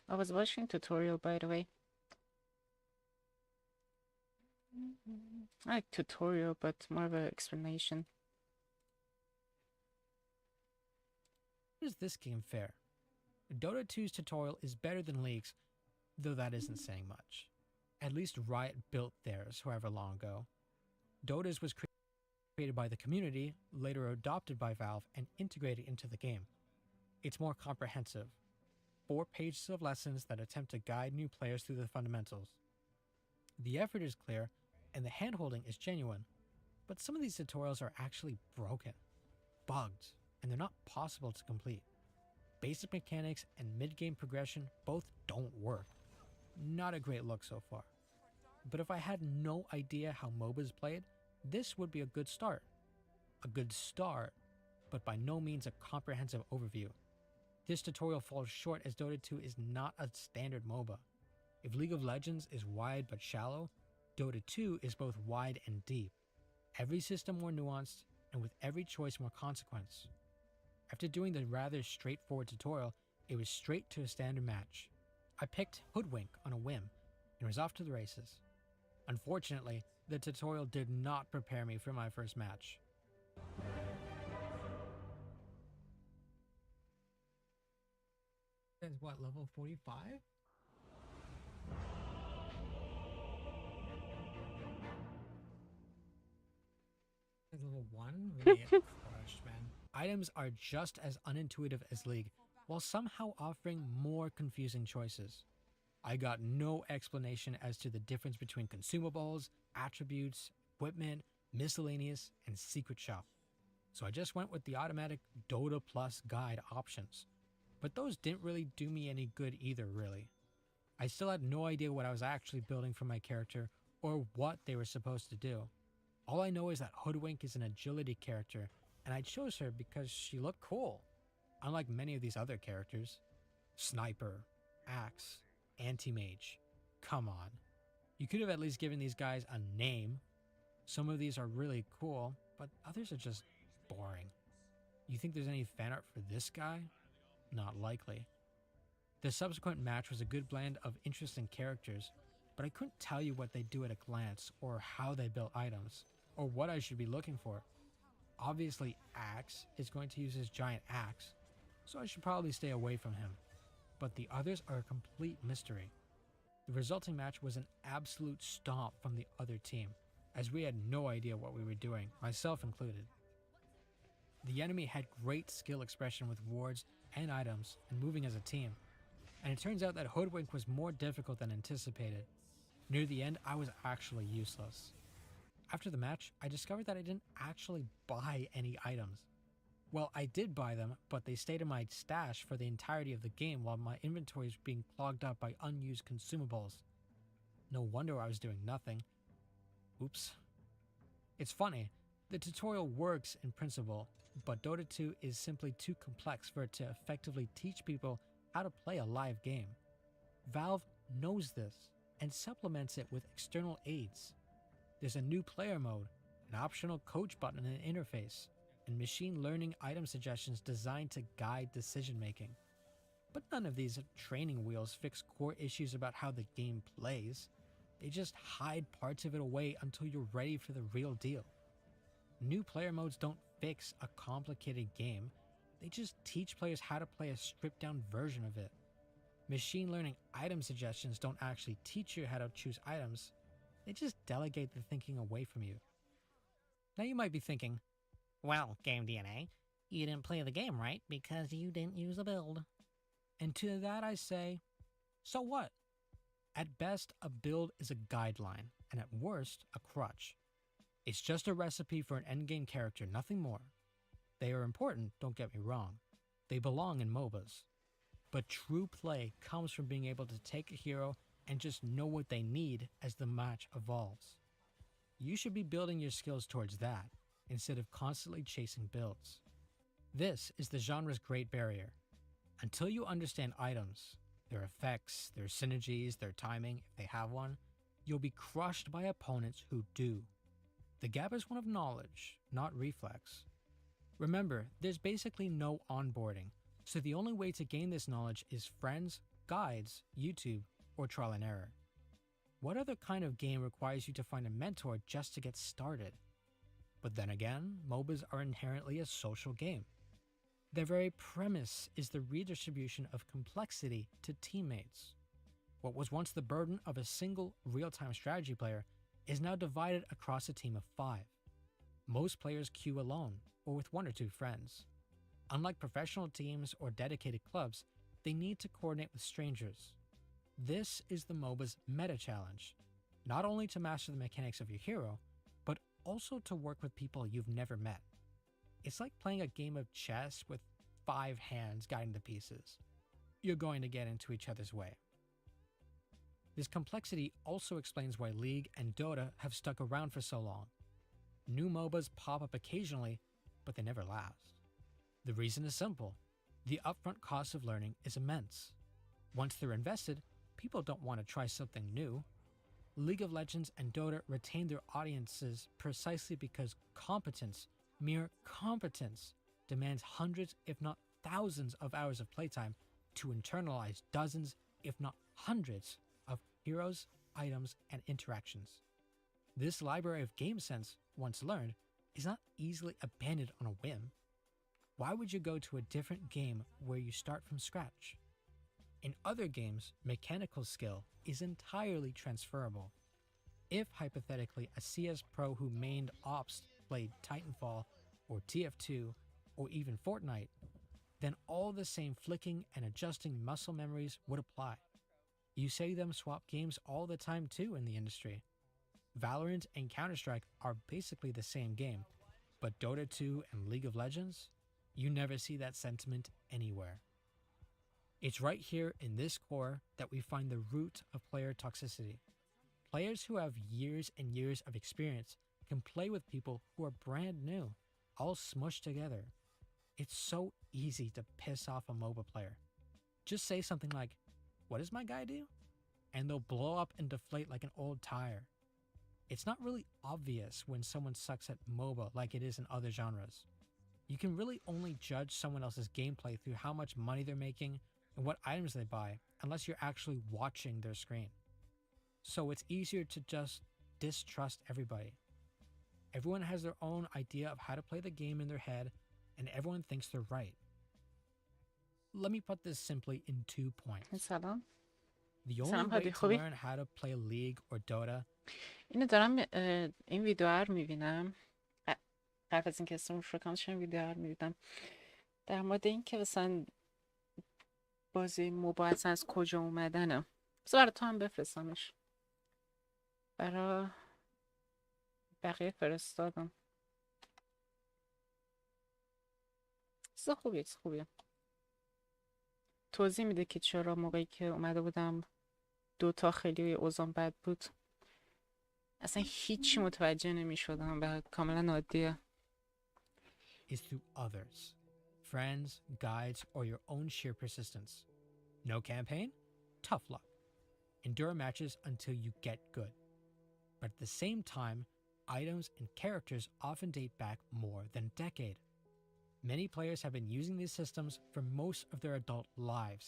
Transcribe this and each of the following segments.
I was watching tutorial, by the way. I like tutorial, but more of an explanation. Is this game fair? Dota 2's tutorial is better than League's, though that isn't saying much. At least Riot built theirs however long ago. Dota's was created by the community, later adopted by Valve, and integrated into the game. It's more comprehensive. 4 pages of lessons that attempt to guide new players through the fundamentals. The effort is clear, and the handholding is genuine, but some of these tutorials are actually broken, bugged, and they're not possible to complete. Basic mechanics and mid-game progression both don't work. Not a great look so far. But if I had no idea how MOBAs played, this would be a good start. A good start, but by no means a comprehensive overview. This tutorial falls short as Dota 2 is not a standard MOBA. If League of Legends is wide but shallow, Dota 2 is both wide and deep. Every system more nuanced, and with every choice more consequence. After doing the rather straightforward tutorial, it was straight to a standard match. I picked Hoodwink on a whim, and was off to the races. Unfortunately, the tutorial did not prepare me for my first match. That's what, level 45? That's level 1? We're gonna get crushed, man. Items are just as unintuitive as League, while somehow offering more confusing choices. I got no explanation as to the difference between consumables, attributes, equipment, miscellaneous, and secret shop. So I just went with the automatic Dota Plus guide options. But those didn't really do me any good either, really. I still had no idea what I was actually building for my character or what they were supposed to do. All I know is that Hoodwink is an agility character, and I chose her because she looked cool, unlike many of these other characters. Sniper, Axe, Anti-Mage. Come on. You could have at least given these guys a name. Some of these are really cool, but others are just boring. You think there's any fan art for this guy? Not likely. The subsequent match was a good blend of interesting characters, but I couldn't tell you what they do at a glance, or how they build items, or what I should be looking for. Obviously, Axe is going to use his giant axe, so I should probably stay away from him. But the others are a complete mystery. The resulting match was an absolute stomp from the other team, as we had no idea what we were doing, myself included. The enemy had great skill expression with wards and items and moving as a team, and it turns out that Hoodwink was more difficult than anticipated. Near the end, I was actually useless. After the match, I discovered that I didn't actually buy any items. Well, I did buy them, but they stayed in my stash for the entirety of the game while my inventory was being clogged up by unused consumables. No wonder I was doing nothing. Oops. It's funny, the tutorial works in principle, but Dota 2 is simply too complex for it to effectively teach people how to play a live game. Valve knows this and supplements it with external aids. There's a new player mode, an optional coach button and interface, and machine learning item suggestions designed to guide decision making. But none of these training wheels fix core issues about how the game plays. They just hide parts of it away until you're ready for the real deal. New player modes don't fix a complicated game, they just teach players how to play a stripped down version of it. Machine learning item suggestions don't actually teach you how to choose items, they just delegate the thinking away from you. Now you might be thinking, well, Game DNA, you didn't play the game right because you didn't use a build. And to that I say, so what? At best, a build is a guideline, and at worst, a crutch. It's just a recipe for an endgame character, nothing more. They are important, don't get me wrong. They belong in MOBAs. But true play comes from being able to take a hero and just know what they need as the match evolves. You should be building your skills towards that, instead of constantly chasing builds. This is the genre's great barrier. Until you understand items, their effects, their synergies, their timing, if they have one, you'll be crushed by opponents who do. The gap is one of knowledge, not reflex. Remember, there's basically no onboarding, so the only way to gain this knowledge is friends, guides, YouTube, or trial and error. What other kind of game requires you to find a mentor just to get started? But then again, MOBAs are inherently a social game. Their very premise is the redistribution of complexity to teammates. What was once the burden of a single real-time strategy player is now divided across a team of 5. Most players queue alone, or with 1 or 2 friends. Unlike professional teams or dedicated clubs, they need to coordinate with strangers. This is the MOBA's meta challenge, not only to master the mechanics of your hero, but also to work with people you've never met. It's like playing a game of chess with 5 hands guiding the pieces. You're going to get into each other's way. This complexity also explains why League and Dota have stuck around for so long. New MOBAs pop up occasionally, but they never last. The reason is simple. The upfront cost of learning is immense. Once they're invested, people don't want to try something new. League of Legends and Dota retain their audiences precisely because competence, mere competence, demands hundreds if not thousands of hours of playtime to internalize dozens if not hundreds of heroes, items, and interactions. This library of game sense, once learned, is not easily abandoned on a whim. Why would you go to a different game where you start from scratch? In other games, mechanical skill is entirely transferable. If, hypothetically, a CS pro who mained Ops played Titanfall, or TF2, or even Fortnite, then all the same flicking and adjusting muscle memories would apply. You see them swap games all the time too in the industry. Valorant and Counter-Strike are basically the same game, but Dota 2 and League of Legends? You never see that sentiment anywhere. It's right here in this core that we find the root of player toxicity. Players who have years and years of experience can play with people who are brand new, all smushed together. It's so easy to piss off a MOBA player. Just say something like, "What does my guy do?" And they'll blow up and deflate like an old tire. It's not really obvious when someone sucks at MOBA like it is in other genres. You can really only judge someone else's gameplay through how much money they're making and what items they buy, unless you're actually watching their screen. So it's easier to just distrust everybody. Everyone has their own idea of how to play the game in their head, and everyone thinks they're right. Let me put this simply in 2 points. سلام. The only سلام way هادی، to خوبی؟ learn how to play League or Dota. اینو دارم این ویدیو رو میبینم قبل از اینکه اسمش رو کنشم ویدیو رو میبینم در مورد اینکه مثلا بازی موبایل اصلا از کجا اومدنه. بذار برای تو هم بفرستمش. برای بقیه فرستادم. چیز خوبیه. توضیح میده که چرا موقعی که اومده بودم دوتا خیلی اوضاع بد بود، اصلا هیچی متوجه نمیشدم و کاملا عادیه. Is through others, friends, guides, or your own sheer persistence. No campaign? Tough luck. Endure matches until you get good. But at the same time, items and characters often date back more than a decade. Many players have been using these systems for most of their adult lives,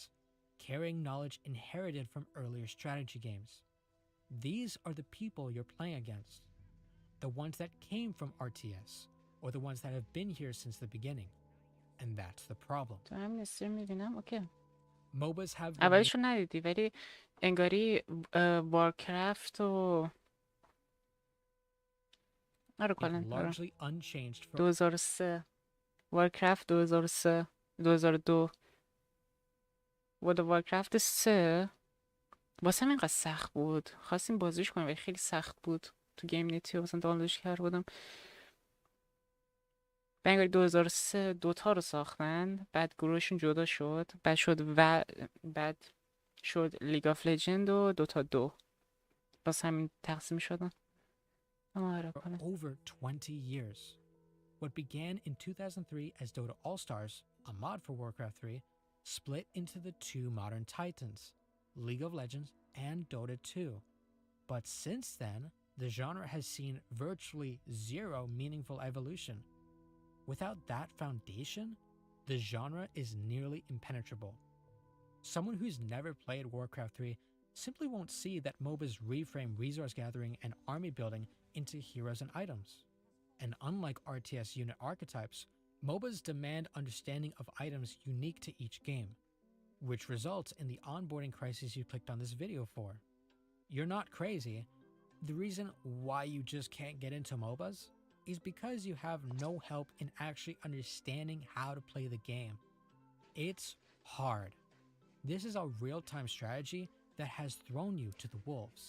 carrying knowledge inherited from earlier strategy games. These are the people you're playing against, the ones that came from RTS, or the ones that have been here since the beginning. And that's the problem. تو همین استریم میبینم اوکی. MOBAs have remained اولشو ندیدی ولی انگاری وارکرافت و آره کلا آره largely unchanged from 2003 وارکرافت 2003 2002 ورد وارکرافت 3 واسه اینقدر سخت بود، خواستیم بازیش کنیم ولی خیلی سخت بود. تو گیم نتی مثلا دانلودش کرده بودم. انگاری 2003 دوتا رو ساختن، بعد گروهشون جدا شد، بعد شد لیگ آف لجند و دوتا دو، باز همین تقسیم شدن. آره for کنه over 20 years. What began in 2003 as Dota All-Stars, a mod for Warcraft 3, split into the two modern titans, League of Legends and Dota 2. But since then, the genre has seen virtually zero meaningful evolution. Without that foundation, the genre is nearly impenetrable. Someone who's never played Warcraft 3 simply won't see that MOBAs reframe resource gathering and army building into heroes and items. And unlike RTS unit archetypes, MOBAs demand understanding of items unique to each game, which results in the onboarding crisis you clicked on this video for. You're not crazy. The reason why you just can't get into MOBAs is because you have no help in actually understanding how to play the game. It's hard. This is a real-time strategy that has thrown you to the wolves.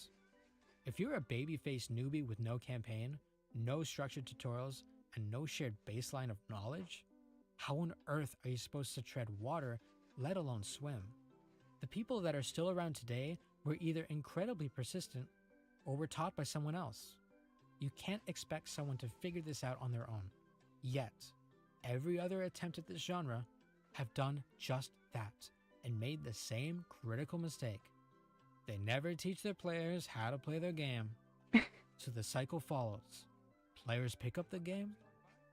If you're a babyface newbie with no campaign, no structured tutorials, and no shared baseline of knowledge, how on earth are you supposed to tread water, let alone swim? The people that are still around today were either incredibly persistent or were taught by someone else. You can't expect someone to figure this out on their own. Yet, every other attempt at this genre have done just that and made the same critical mistake. They never teach their players how to play their game. So the cycle follows. Players pick up the game,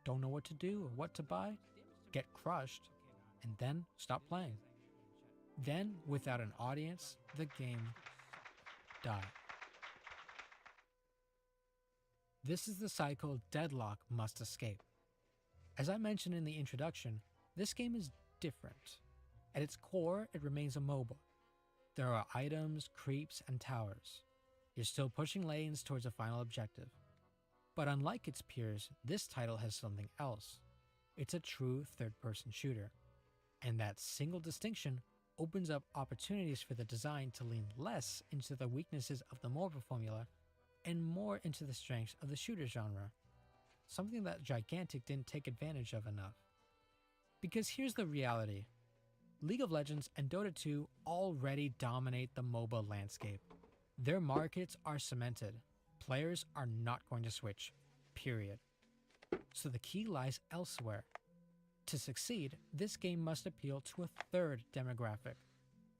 don't know what to do or what to buy, get crushed, and then stop playing. Then, without an audience, the game died. This is the cycle Deadlock must escape. As I mentioned in the introduction, this game is different. At its core, it remains a MOBA. There are items, creeps, and towers. You're still pushing lanes towards a final objective. But unlike its peers, this title has something else. It's a true third-person shooter. And that single distinction opens up opportunities for the design to lean less into the weaknesses of the MOBA formula and more into the strengths of the shooter genre. Something that Gigantic didn't take advantage of enough. Because here's the reality. League of Legends and Dota 2 already dominate the MOBA landscape. Their markets are cemented. Players are not going to switch, period. So the key lies elsewhere. To succeed, this game must appeal to a third demographic,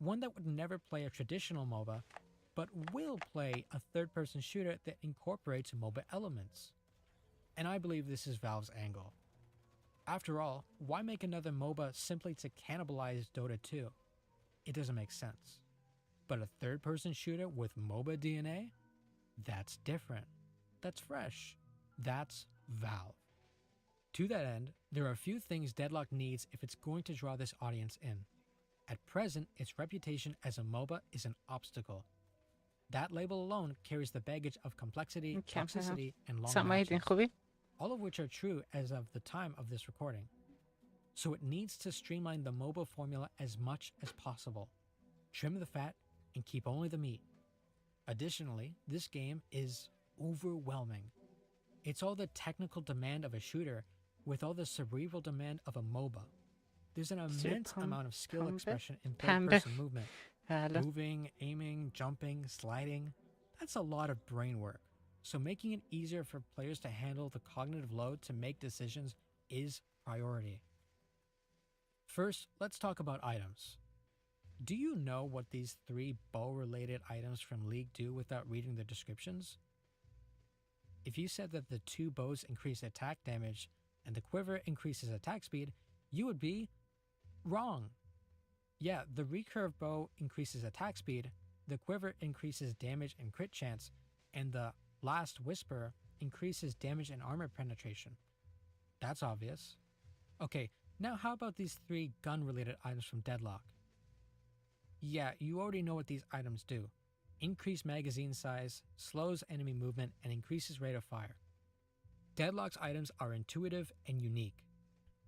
one that would never play a traditional MOBA, but will play a third-person shooter that incorporates MOBA elements. And I believe this is Valve's angle. After all, why make another MOBA simply to cannibalize Dota 2? It doesn't make sense. But a third-person shooter with MOBA DNA? That's different. That's fresh. That's Valve. To that end, there are a few things Deadlock needs if it's going to draw this audience in. At present, its reputation as a MOBA is an obstacle. That label alone carries the baggage of complexity, toxicity, and long matches, all of which are true as of the time of this recording. So it needs to streamline the MOBA formula as much as possible. Trim the fat and keep only the meat. Additionally, this game is overwhelming. It's all the technical demand of a shooter with all the cerebral demand of a MOBA. There's an زیر immense amount of skill پنبه expression in پنبه third-person movement. بله Moving, aiming, jumping, sliding. That's a lot of brain work. So making it easier for players to handle the cognitive load to make decisions is priority. First, let's talk about items. Do you know what these 3 bow-related items from League do without reading the descriptions? If you said that the 2 bows increase attack damage and the quiver increases attack speed, you would be wrong. Yeah, the recurve bow increases attack speed, the quiver increases damage and crit chance, and the last whisper increases damage and armor penetration. That's obvious. Okay, now how about these 3 gun-related items from Deadlock? Yeah, you already know what these items do. Increase magazine size, slows enemy movement, and increases rate of fire. Deadlock's items are intuitive and unique.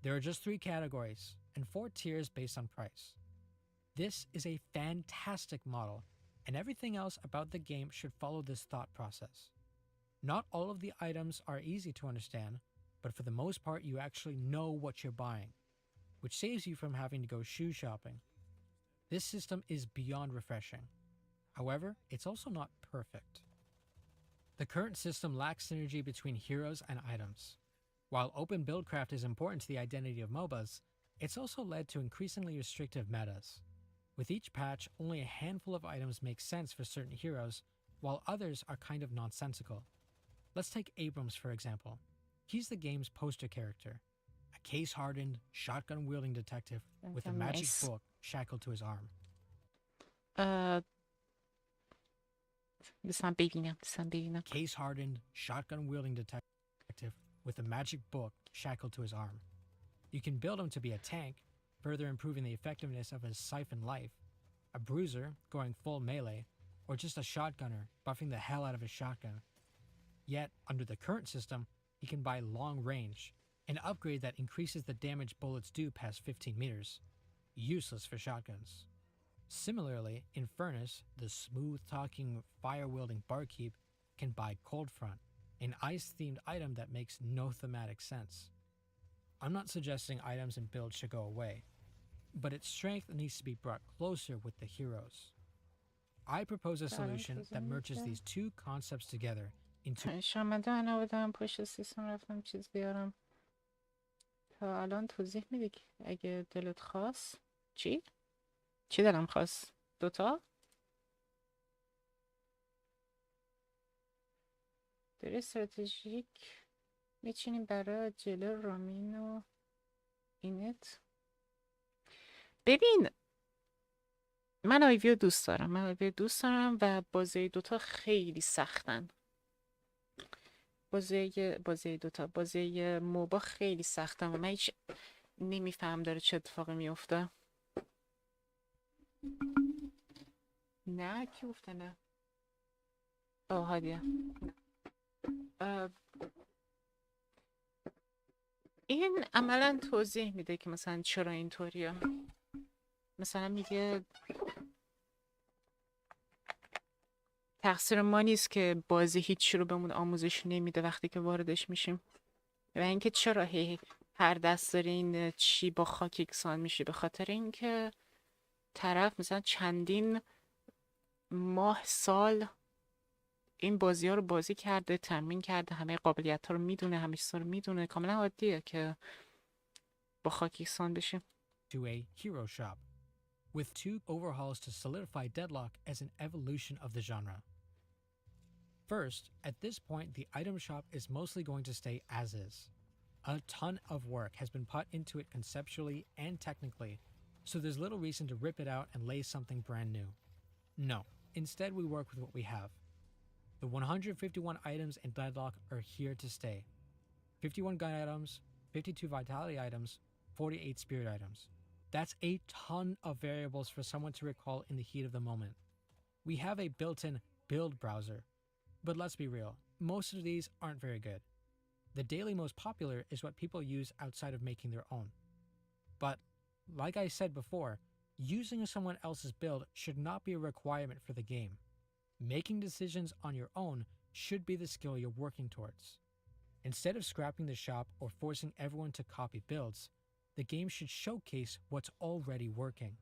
There are just 3 categories and 4 tiers based on price. This is a fantastic model, and everything else about the game should follow this thought process. Not all of the items are easy to understand, but for the most part you actually know what you're buying, which saves you from having to go shoe shopping. This system is beyond refreshing. However, it's also not perfect. The current system lacks synergy between heroes and items. While open buildcraft is important to the identity of MOBAs, it's also led to increasingly restrictive metas. With each patch, only a handful of items make sense for certain heroes, while others are kind of nonsensical. Let's take Abrams for example. He's the game's poster character. A case-hardened, shotgun-wielding detective with a magic nice. book shackled to his arm. بسم ببینم Case-hardened, shotgun-wielding detective with a magic book shackled to his arm. You can build him to be a tank, further improving the effectiveness of his siphon life, a bruiser going full melee, or just a shotgunner buffing the hell out of his shotgun. Yet, under the current system, he can buy long range, an upgrade that increases the damage bullets do past 15 meters. Useless for shotguns. Similarly, in Furnace, the smooth-talking, fire-wielding barkeep can buy Cold Front, an ice-themed item that makes no thematic sense. I'm not suggesting items and builds should go away, but its strength needs to be brought closer with the heroes. I propose a solution that merges these 2 concepts together into شامده من آمدم پشت سیستم رفتم چیز بیارم تا الان توضیح میدی که اگه دلت خواست چی؟ چی دلم خواست؟ 2 داره استراتژیک میچینیم برای جلو رامین و اینت. ببین من آیویو دوست دارم و بازی 2 خیلی سختن. بازی موبا خیلی سختن و من هیچ نمیفهم داره چه اتفاقی میفته. نه کی گفته نه؟ هادیه. این عملا توضیح میده که مثلا چرا اینطوریه. مثلا میگه تقصیر ما نیست که بازی هیچی رو بهمون آموزش نمیده وقتی که واردش میشیم و اینکه چرا هر دست دارین چی با خاک یکسان میشه. به خاطر اینکه طرف مثلا چندین ماه سال این بازی ها رو بازی کرده، تمرین کرده، همه قابلیت ها رو میدونه، همه چیزا رو میدونه. کاملا عادیه که با خاک یکسان بشیم. to a hero shop, with 2 overhauls to solidify Deadlock as an evolution of the genre. First, at this point, the item shop is mostly going to stay as is. A ton of work has been put into it conceptually and technically, so there's little reason to rip it out and lay something brand new. No, instead we work with what we have. The 151 items in Deadlock are here to stay. 51 gun items, 52 vitality items, 48 spirit items. That's a ton of variables for someone to recall in the heat of the moment. We have a built-in build browser, but let's be real, most of these aren't very good. The daily most popular is what people use outside of making their own. But, like I said before, using someone else's build should not be a requirement for the game. Making decisions on your own should be the skill you're working towards. Instead of scrapping the shop or forcing everyone to copy builds, the game should showcase what's already working.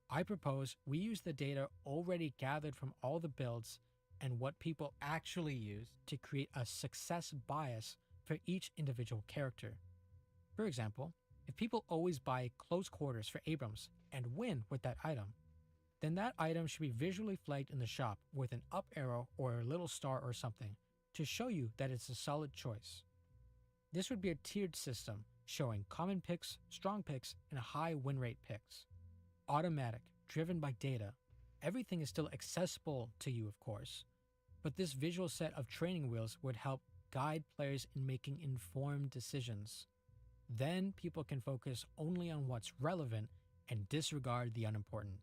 I propose we use the data already gathered from all the builds and what people actually use to create a success bias for each individual character. For example, if people always buy close quarters for Abrams and win with that item, then that item should be visually flagged in the shop with an up arrow or a little star or something to show you that it's a solid choice. This would be a tiered system showing common picks, strong picks, and high win rate picks. Automatic, driven by data. Everything is still accessible to you, of course, but this visual set of training wheels would help guide players in making informed decisions. Then people can focus only on what's relevant and disregard the unimportant.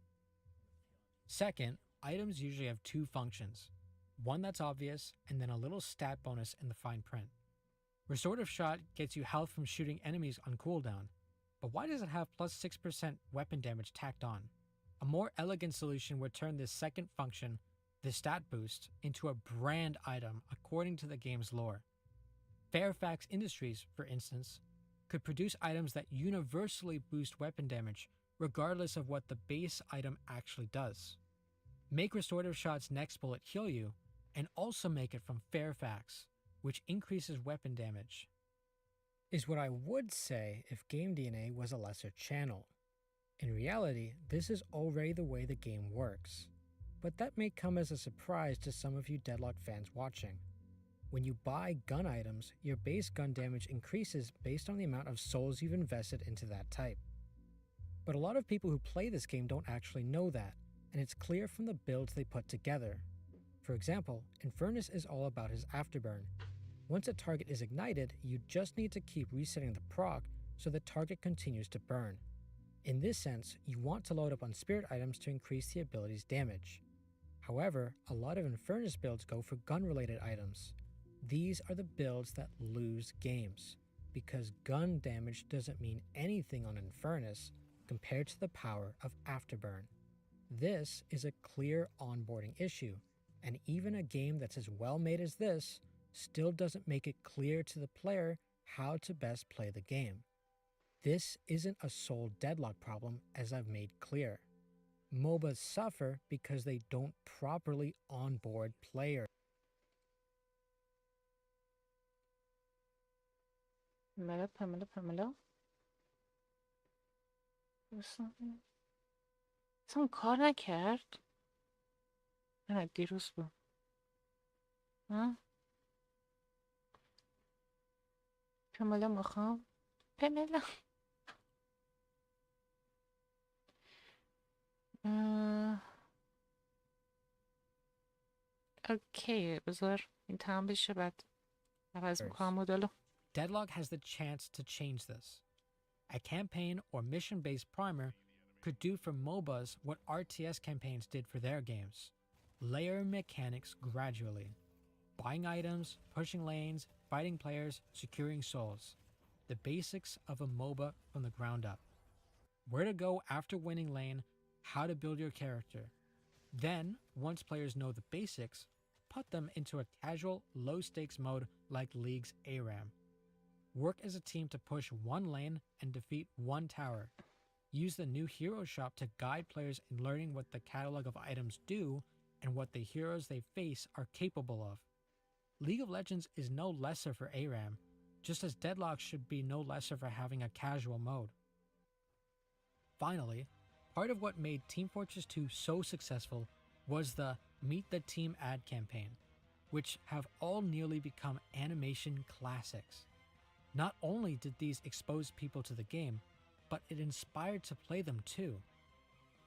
Second, items usually have two functions. One that's obvious, and then a little stat bonus in the fine print. Restorative Shot gets you health from shooting enemies on cooldown, but why does it have plus 6% weapon damage tacked on? A more elegant solution would turn this second function, the stat boost, into a brand item according to the game's lore. Fairfax Industries, for instance, could produce items that universally boost weapon damage regardless of what the base item actually does. Make Restorative Shot's next bullet heal you, and also make it from Fairfax, which increases weapon damage. Is what I would say if Game DNA was a lesser channel. In reality, this is already the way the game works, but that may come as a surprise to some of you Deadlock fans watching. When you buy gun items, your base gun damage increases based on the amount of souls you've invested into that type. But a lot of people who play this game don't actually know that, and it's clear from the builds they put together. For example, Infernus is all about his afterburn. Once a target is ignited, you just need to keep resetting the proc so the target continues to burn. In this sense, you want to load up on spirit items to increase the ability's damage. However, a lot of Infernus builds go for gun-related items. These are the builds that lose games, because gun damage doesn't mean anything on Infernus compared to the power of afterburn. This is a clear onboarding issue, and even a game that's as well made as this still doesn't make it clear to the player how to best play the game. This isn't a sole Deadlock problem, as I've made clear. MOBAs suffer because they don't properly onboard players. پملا اصلا کار نکرد. نه دیروز بود. پملا میخوام. پملا اوکی بذار این تمام بشه بعد عوض میکنم مدلو. Deadlock has the chance to change this. A campaign or mission-based primer could do for MOBAs what RTS campaigns did for their games. Layer mechanics gradually. Buying items, pushing lanes, fighting players, securing souls. The basics of a MOBA from the ground up. Where to go after winning lane, how to build your character. Then, once players know the basics, put them into a casual, low-stakes mode like League's ARAM. Work as a team to push one lane and defeat one tower. Use the new hero shop to guide players in learning what the catalog of items do and what the heroes they face are capable of. League of Legends is no lesser for ARAM, just as Deadlock should be no lesser for having a casual mode. Finally, part of what made Team Fortress 2 so successful was the Meet the Team ad campaign, which have all nearly become animation classics. Not only did these expose people to the game, but it inspired to play them too.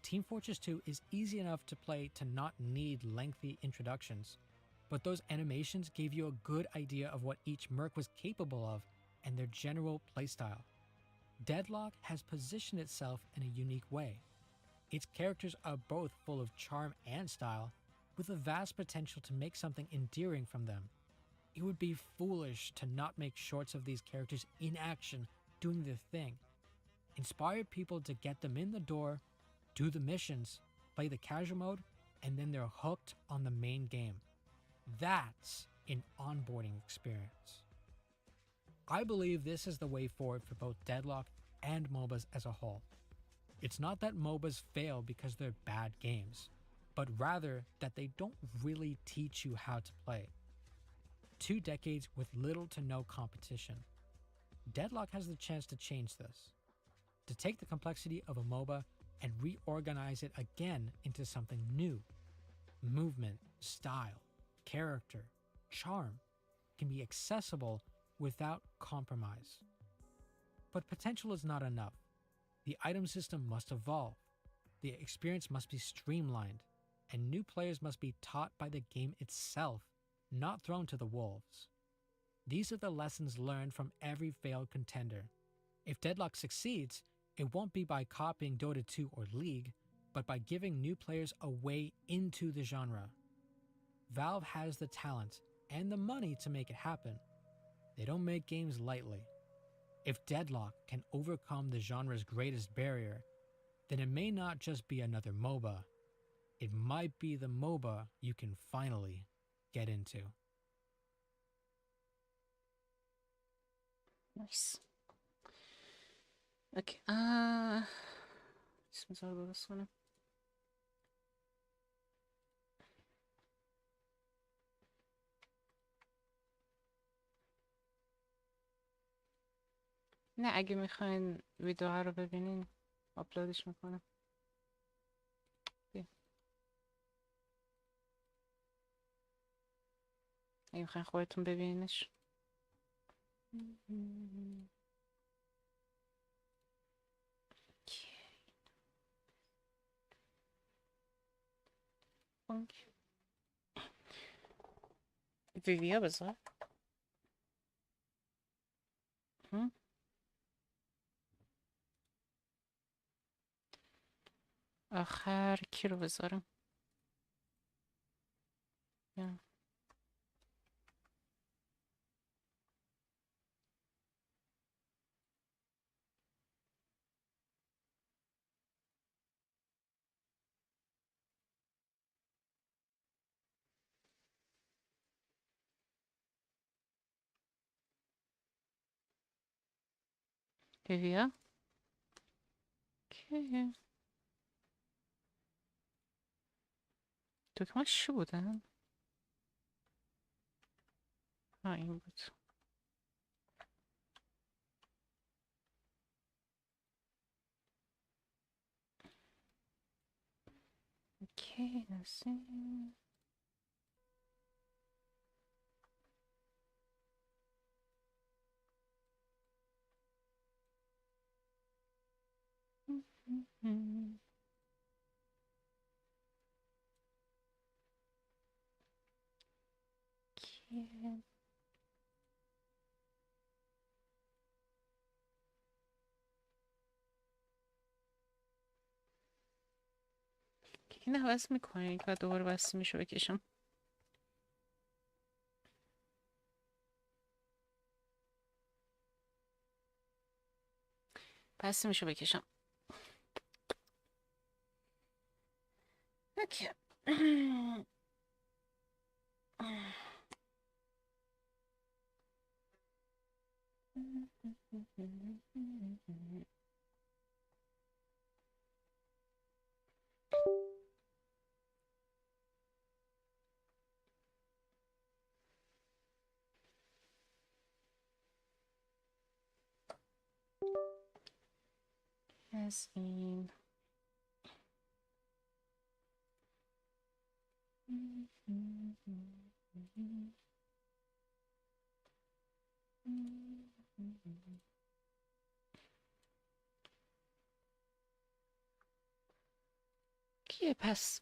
Team Fortress 2 is easy enough to play to not need lengthy introductions, but those animations gave you a good idea of what each merc was capable of and their general playstyle. Deadlock has positioned itself in a unique way. Its characters are both full of charm and style, with a vast potential to make something endearing from them. It would be foolish to not make shorts of these characters in action doing their thing. Inspire people to get them in the door, do the missions, play the casual mode, and then they're hooked on the main game. That's an onboarding experience. I believe this is the way forward for both Deadlock and MOBAs as a whole. It's not that MOBAs fail because they're bad games, but rather that they don't really teach you how to play. 2 decades with little to no competition. Deadlock has the chance to change this, to take the complexity of a MOBA and reorganize it again into something new. Movement, style, character, charm can be accessible without compromise. But potential is not enough. The item system must evolve, the experience must be streamlined, and new players must be taught by the game itself, not thrown to the wolves. These are the lessons learned from every failed contender. If Deadlock succeeds, it won't be by copying Dota 2 or League, but by giving new players a way into the genre. Valve has the talent and the money to make it happen. They don't make games lightly. If Deadlock can overcome the genre's greatest barrier, then it may not just be another MOBA. It might be the MOBA you can finally get into. Nice. اوکی اسم بذار درست کنم. نه اگه میخواین ویدیو رو ببینین آپلودش میکنم. اگه میخواین خودتون ببینینش. ویدیو بذار. آخر کی رو بذارم؟ ویدیو؟ اوکی. دکمه‌اش چی بودن؟ این بود. اوکی نسیم. این عوض میکنین که دوباره بسته میشه بکشم. بسته میشه بکشم. اوکی. از این کیه پس؟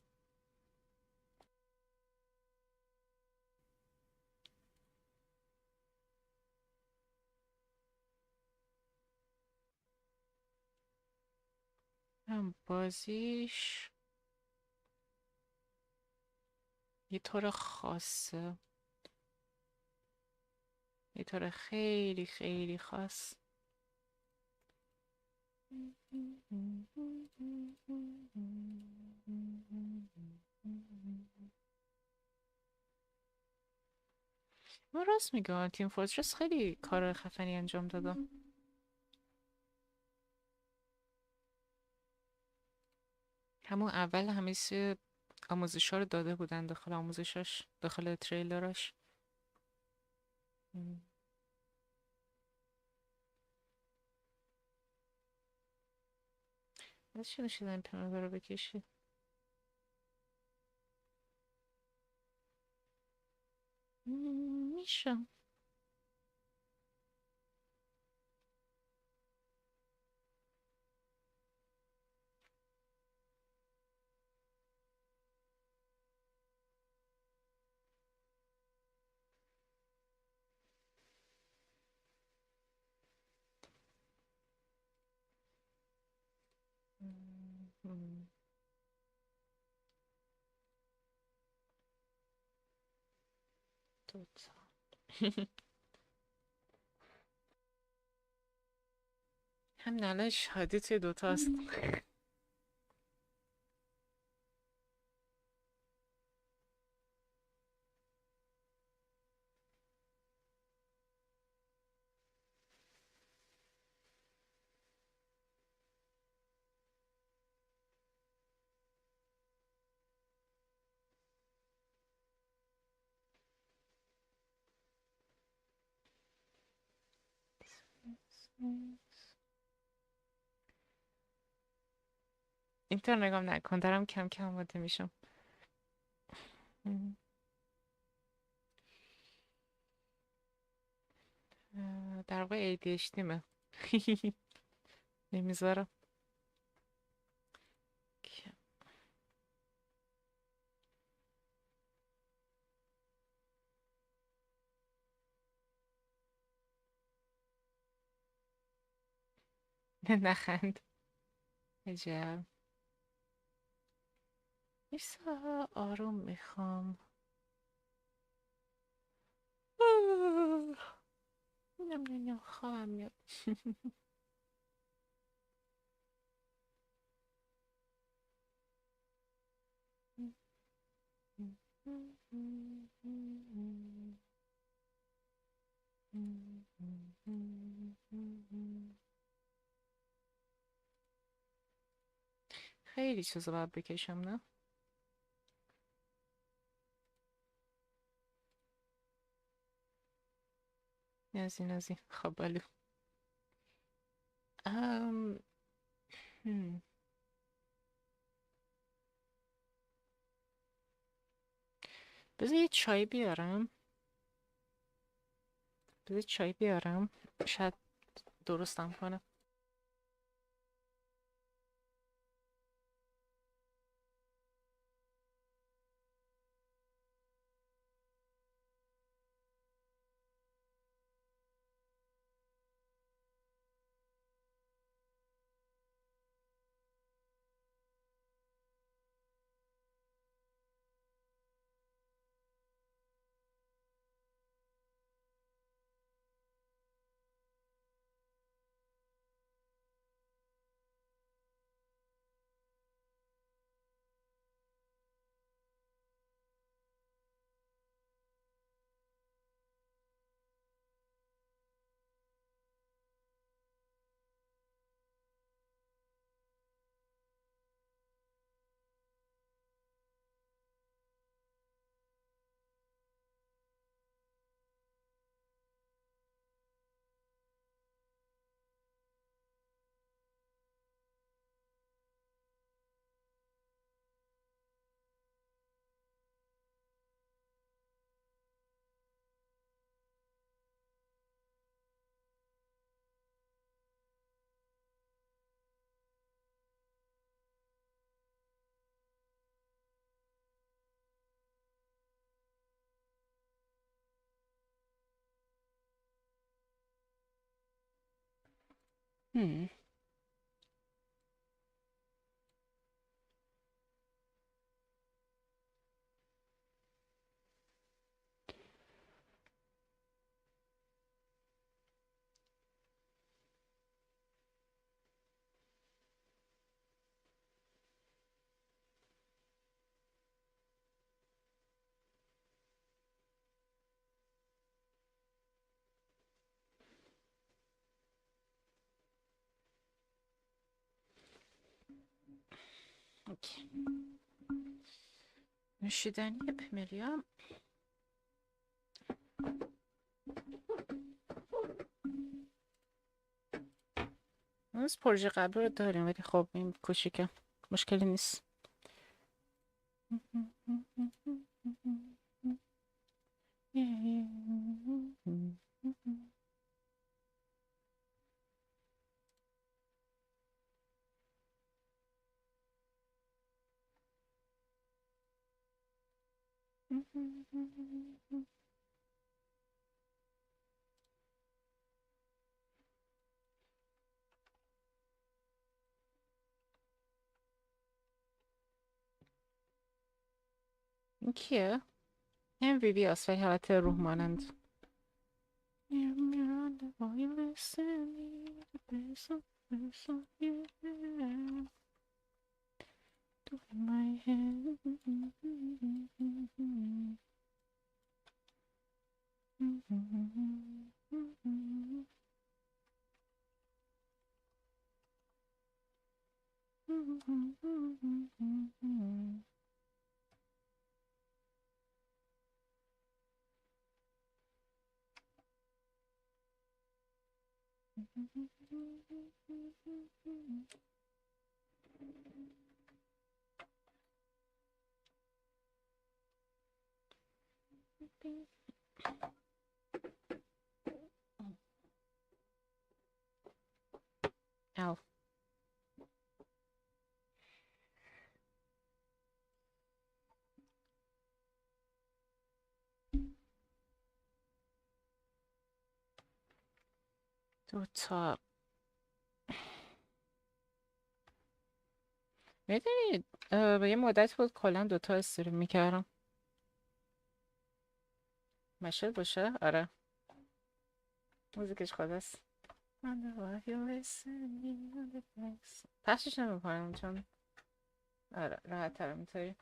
هم بازیش یه طور خاصه، یه طور خیلی خیلی خاص. ما راست میگه تیم فورترس خیلی کار خفنی انجام داده. همون اول همه چیز آموزش‌ها رو داده بودن داخل آموزشاش، داخل تریلراش. م. از چی نشدن پناه رو بکشی؟ میشم. دوتا. هم الان شادی توی دوتاست. اینطور نگام نکن، دارم کم کم آماده میشم. در واقع ADHD مه. نمیذارم. نخند. عجب. ایسا آروم میخوام. نم خوابم میاد. خیلی چیزا باید بکشم نه؟ نازی خب بله. ام... هم. بذار یه چای بیارم. شاید درستم کنه. هم. اوکی. نوشیدنی پملیا از پروژه قبلی رو داریم ولی خب این کوچیکه مشکلی نیست. این کیه؟ این وی وی هست ولی حالت روح مانند. او دوتا میدونید به یه مدت بود کلا دوتا استریم میکردم. مشهد باشه؟ آره موزیکش خداست. پخشش نمیکنم چون آره راحت ترم اینطوری.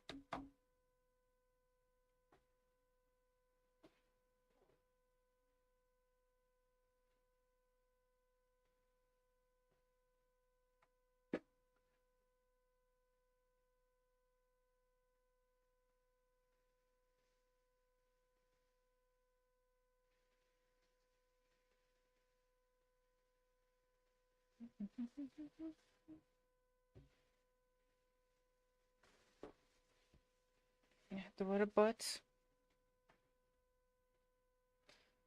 دوباره بات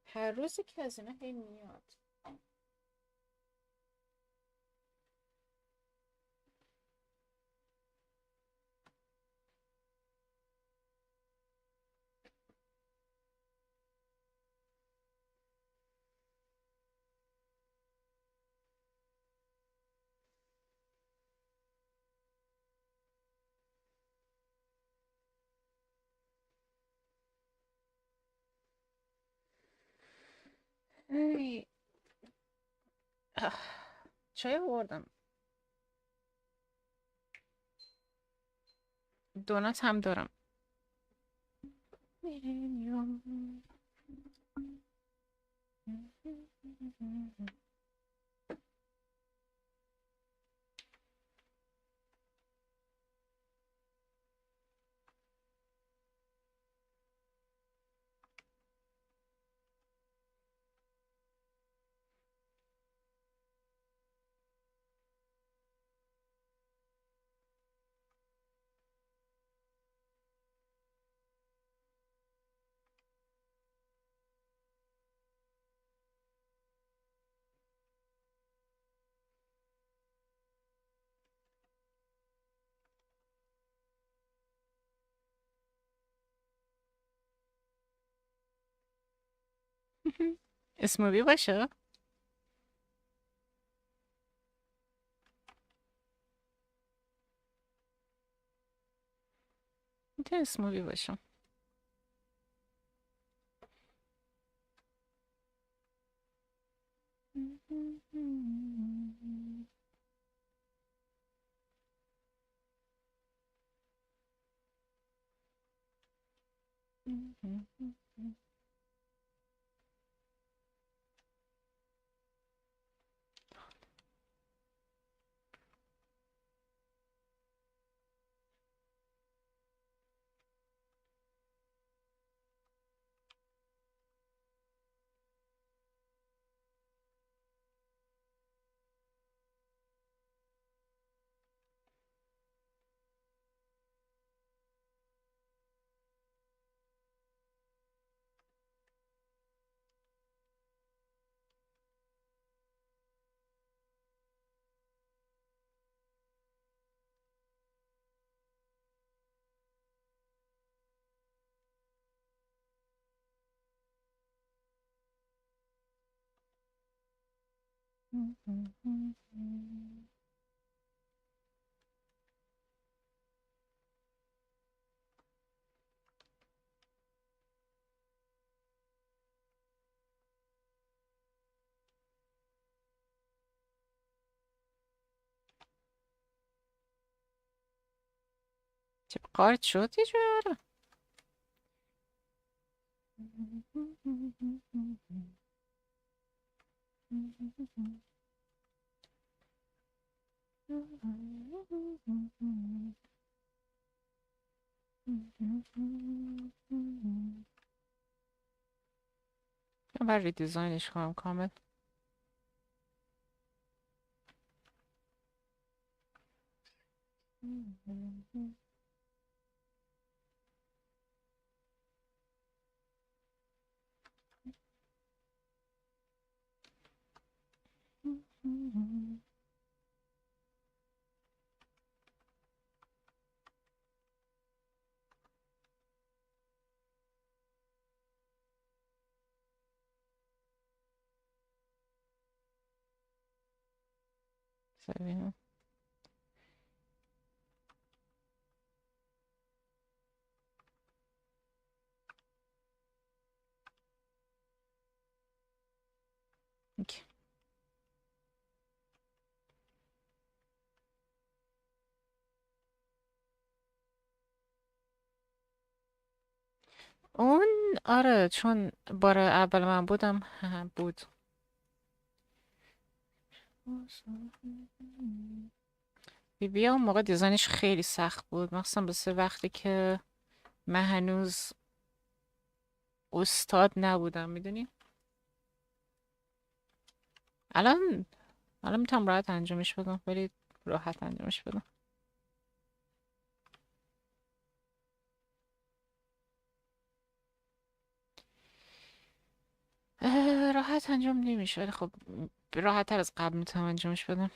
هر روز که از اینا هی میاد. هی. چای آوردم. دونات هم دارم. اسموبی باشه. میتونه اسموبی باشه. چه قارت شد یه جوری. من بر ریدیزاینش کنم کامل. ببینم. اوکی. اون آره چون بار اول من بودم بود. بیا اون موقع دیزاینش خیلی سخت بود، مخصوصا بسه وقتی که من هنوز استاد نبودم، میدونی. الان میتونم راحت انجامش بدم، ولی راحت انجامش بدم. راحت انجام نمیشه، ولی خب راحت تر از قبل میتونم انجامش بدم.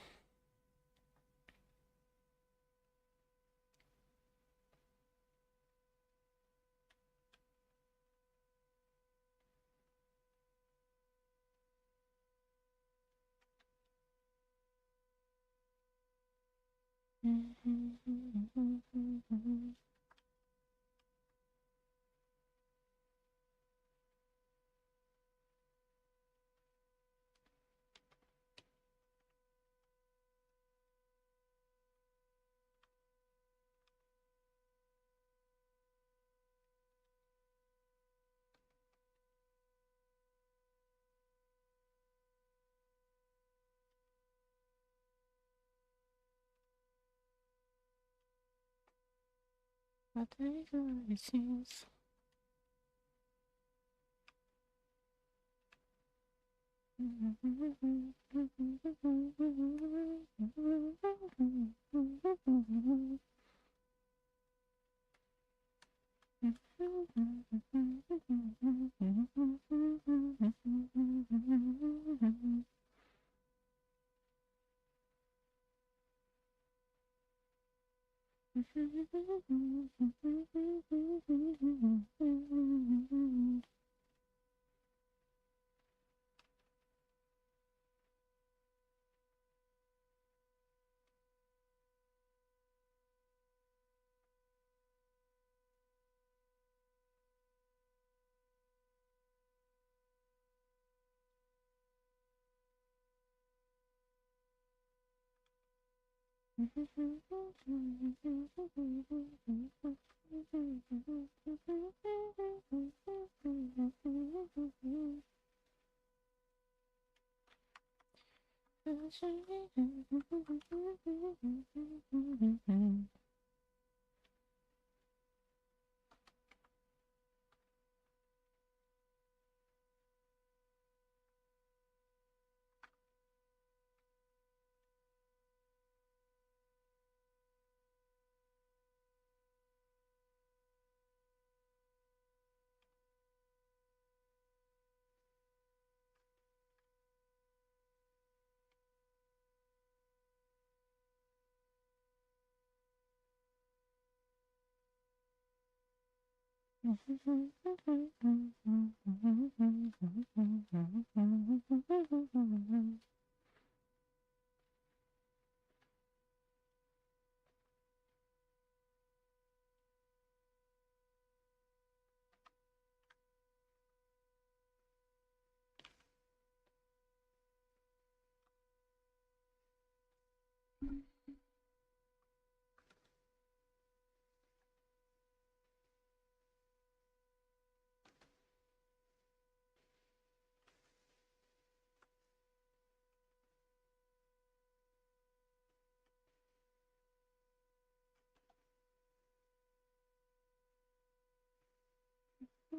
No.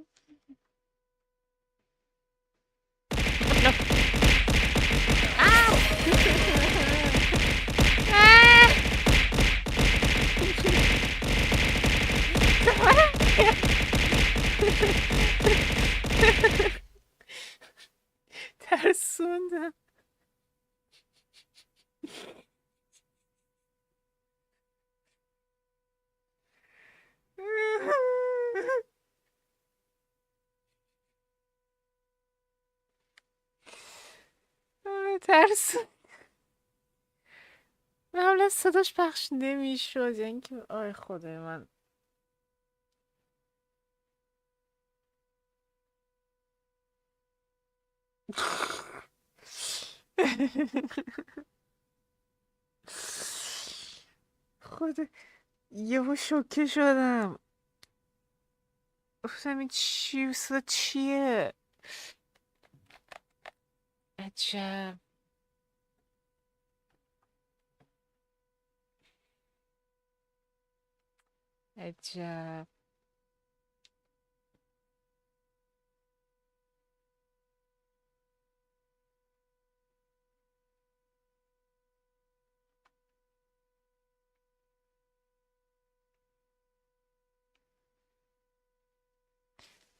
Ow! ترسوندم. ترسون. معمولا صداش پخش نمیشد، یعنی که آی خدای من. خدا، یهو شوکه شدم. گفتم این چی صدا چیه؟ عجب. عجب.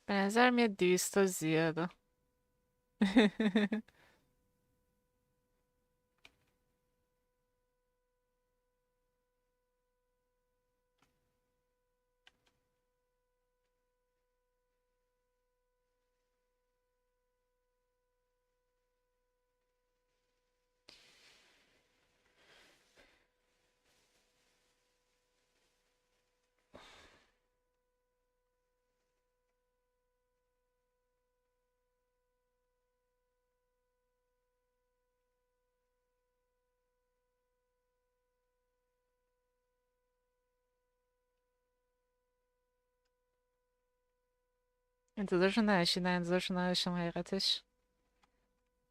به نظر میاد 200 تا زیاده. انتظارشو نداشتی؟ نه انتظارشو نداشتم حقیقتش.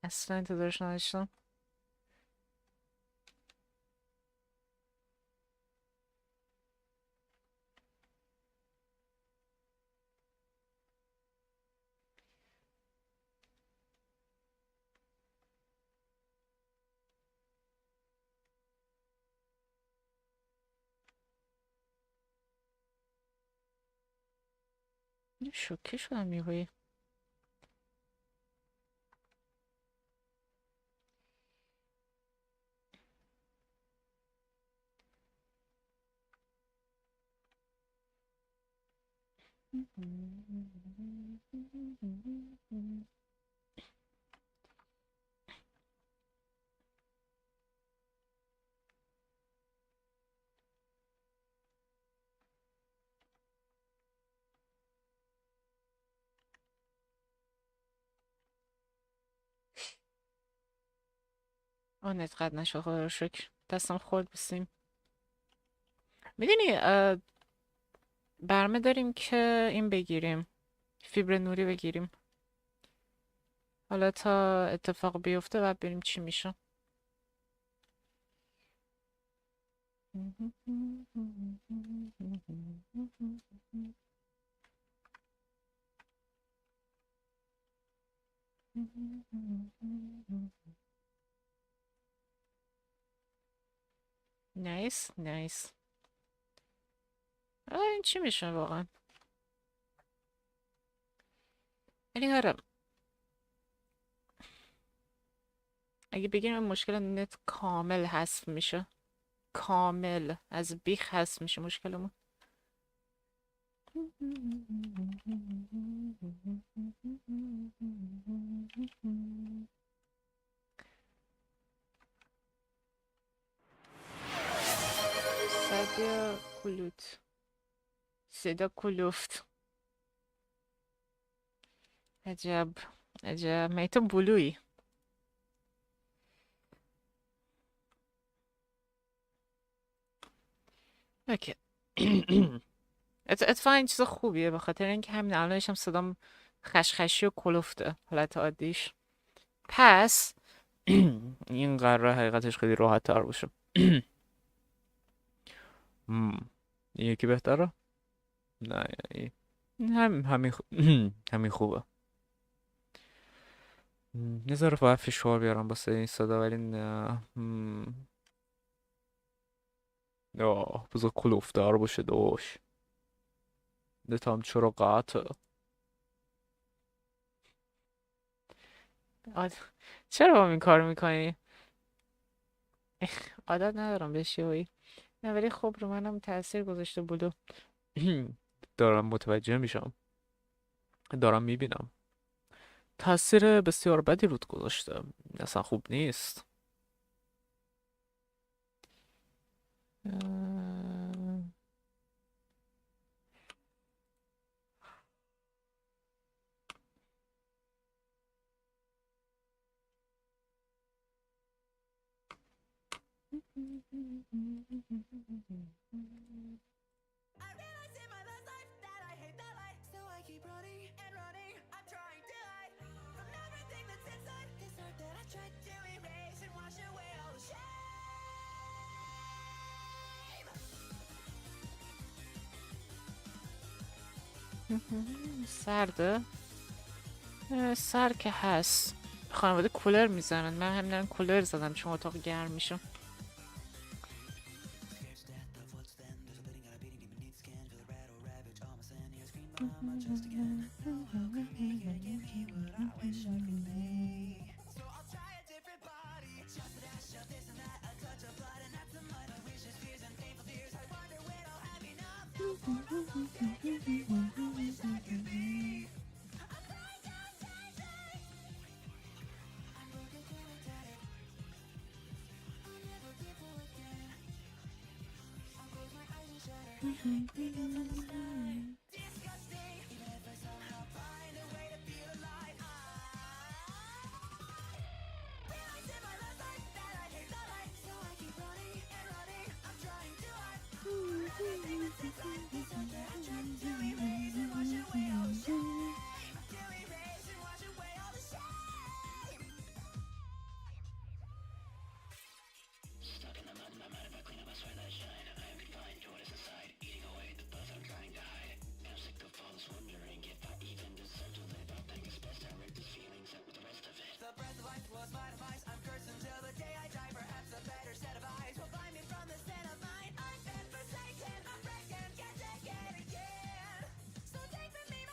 اصلا انتظارشو نداشتم. شوکه شدم یهویی. نت قد نشد، خدا رو شکر. دستم خورد بسیم. میدونی برمه داریم که این بگیریم، فیبر نوری بگیریم. حالا تا اتفاق بیفته بعد بریم چی میشه. نایس نایس. این چی میشه واقعا؟ ولی آره، اگه بگیریم مشکل نت کامل حذف میشه. کامل از بیخ حذف میشه مشکلمون. صدا کلوت. صدا کلوفت. عجب عجب. میتون بلوی. اوکی. اتفاقا این چیز خوبیه، به خاطر اینکه همین الانش هم صدام خشخشی و کلفته حالت عادیش. پس این قراره حقیقتش خیلی راحت تر باشه. این یکی بهتره؟ نه یعنی همین همین خوبه. یه ذره باید فشار بیارم واسه این صدا ولی نه. آه بذار کلوفتر باشه دوش. نتم چرا قطعه. عاد... چرا با این کار میکنی؟ عادت ندارم بهش یهویی. نه ولی خب رو منم تاثیر گذاشته بودو. دارم متوجه میشم. دارم میبینم. تاثیر بسیار بدی رود گذاشته. اصلا خوب نیست. اه، I realize in my last life that I hate that life, so I keep running and running. I'm trying to hide from everything that's inside this heart that I tried to erase and wash away all the shame. سرده؟ سر که هست. خانواده کولر میزنن، من همین کولر زدم چون اتاق گرم میشه.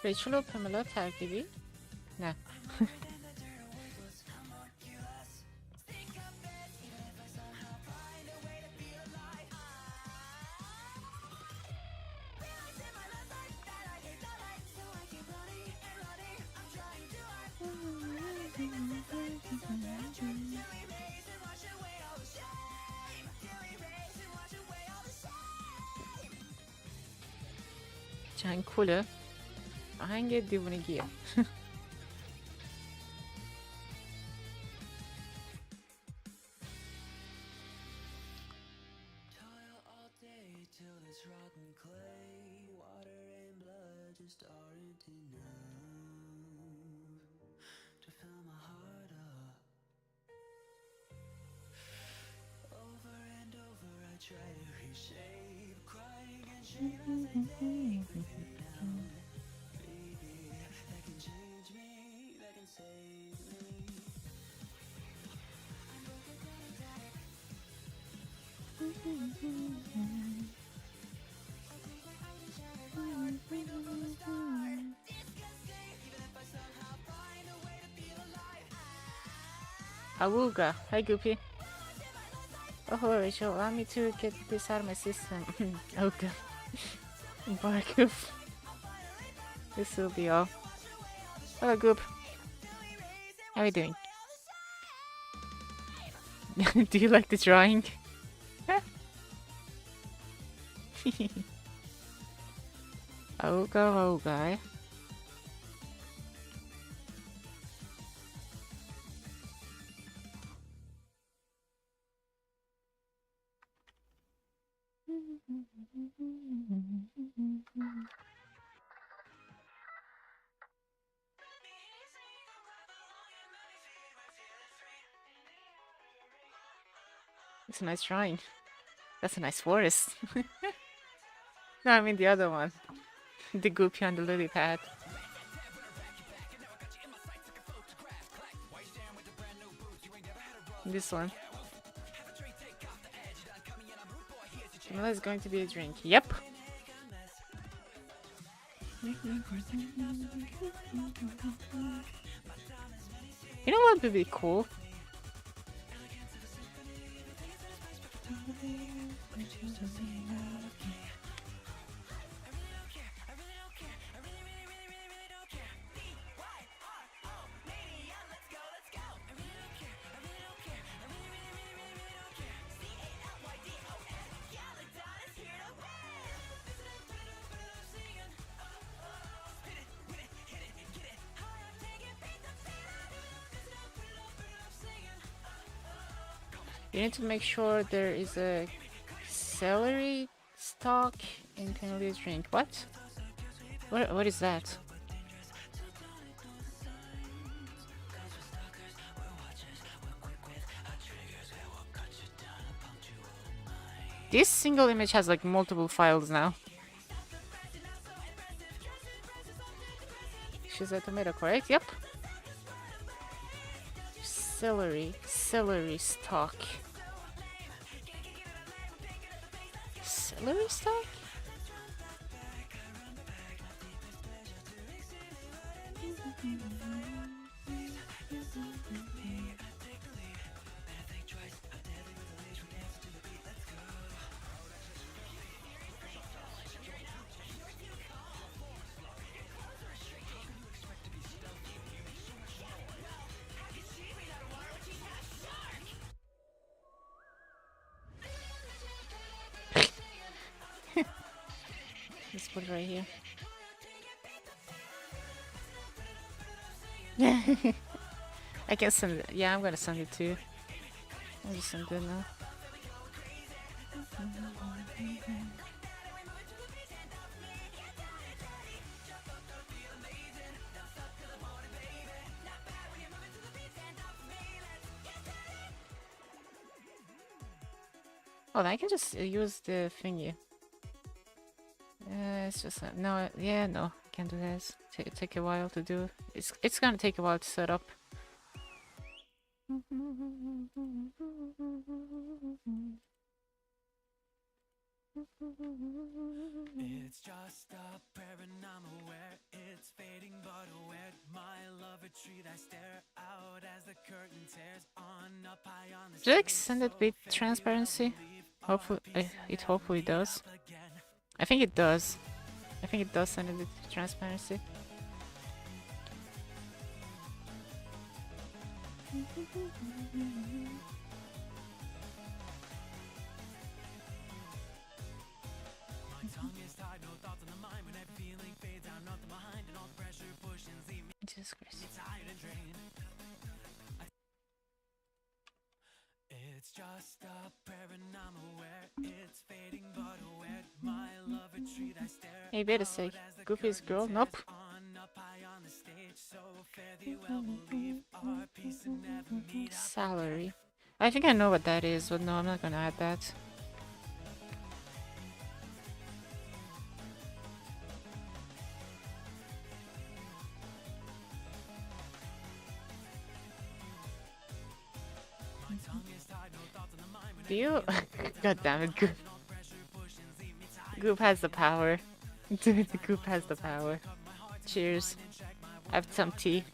ریچل و پملا ترکیبی؟ نه. چند کوله؟ آهنگ دیوونگیه. Awooga, hi Goopy. Oh, Rachel, allow me to get this out of my system. Awooga. Bye, Goop. This will be all. Hello, Goop. How are you doing? Do you like the drawing? Awooga, awooga, eh? It's a nice drawing. That's a nice forest. No, I mean the other one. The goopy on the lily pad. This one. Vanilla is going to be a drink. Yep. You know what would be cool? You need to make sure there is a celery stalk in Cornelia's drink. What? What is that? This single image has like multiple files now. She's a tomato, correct? Yep. Celery stalk. Celery stalk? Let's put it right here. I can send it. Yeah, I'm gonna send it too. I'll just send it now. Oh, I can just use the thingy. It's just no, yeah, no, can't do this. Take a while to do. It's gonna take a while to set up. It's just a prayer and I'm aware it's fading but wet. My love a tree I stare out as the curtain tears on up high on the Should I extend it with transparency? Hopefully, it hopefully does. I think it does. I think it does send it with transparency. Jesus Christ. It's just a prayer and I'm aware it's fading but wet. My love a tree I stare Hey, wait a sec. Goofy's girl? Nope. on up high on the stage. So fare thee well, we'll leave our peace and never meet up. Salary. I think I know what that is, but no, I'm not gonna add that. Do you? God damn it, Goop. Goop has the power. Dude, the Goop has the power. Cheers. I have some tea.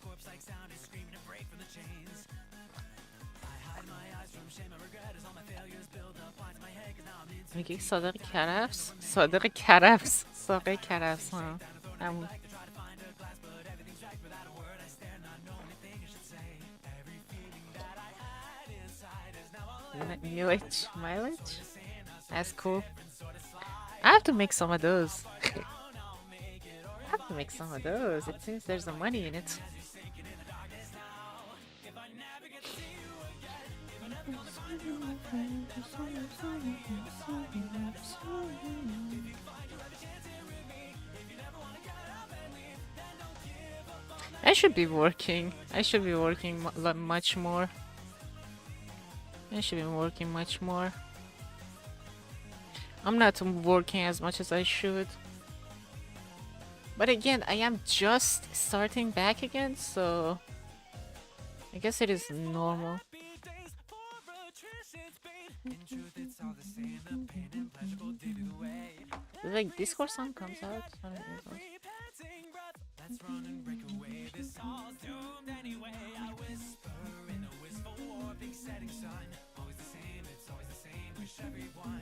میگی صادق کرفس؟ صادق کرفس. صادق کرفس ها. همون. Mileage? That's cool. I have to make some of those. I have to make some of those. It seems there's some money in it. I should be working. I should be working much more. I should be working much more. I'm not working as much as I should. But again, I am just starting back again, so I guess it is normal. Like Discord song comes out. I don't know. Let's run and break away. This all's doomed anyway. I whisper in a wistful warping setting sun. Always the same, it's always the same. Wish everyone.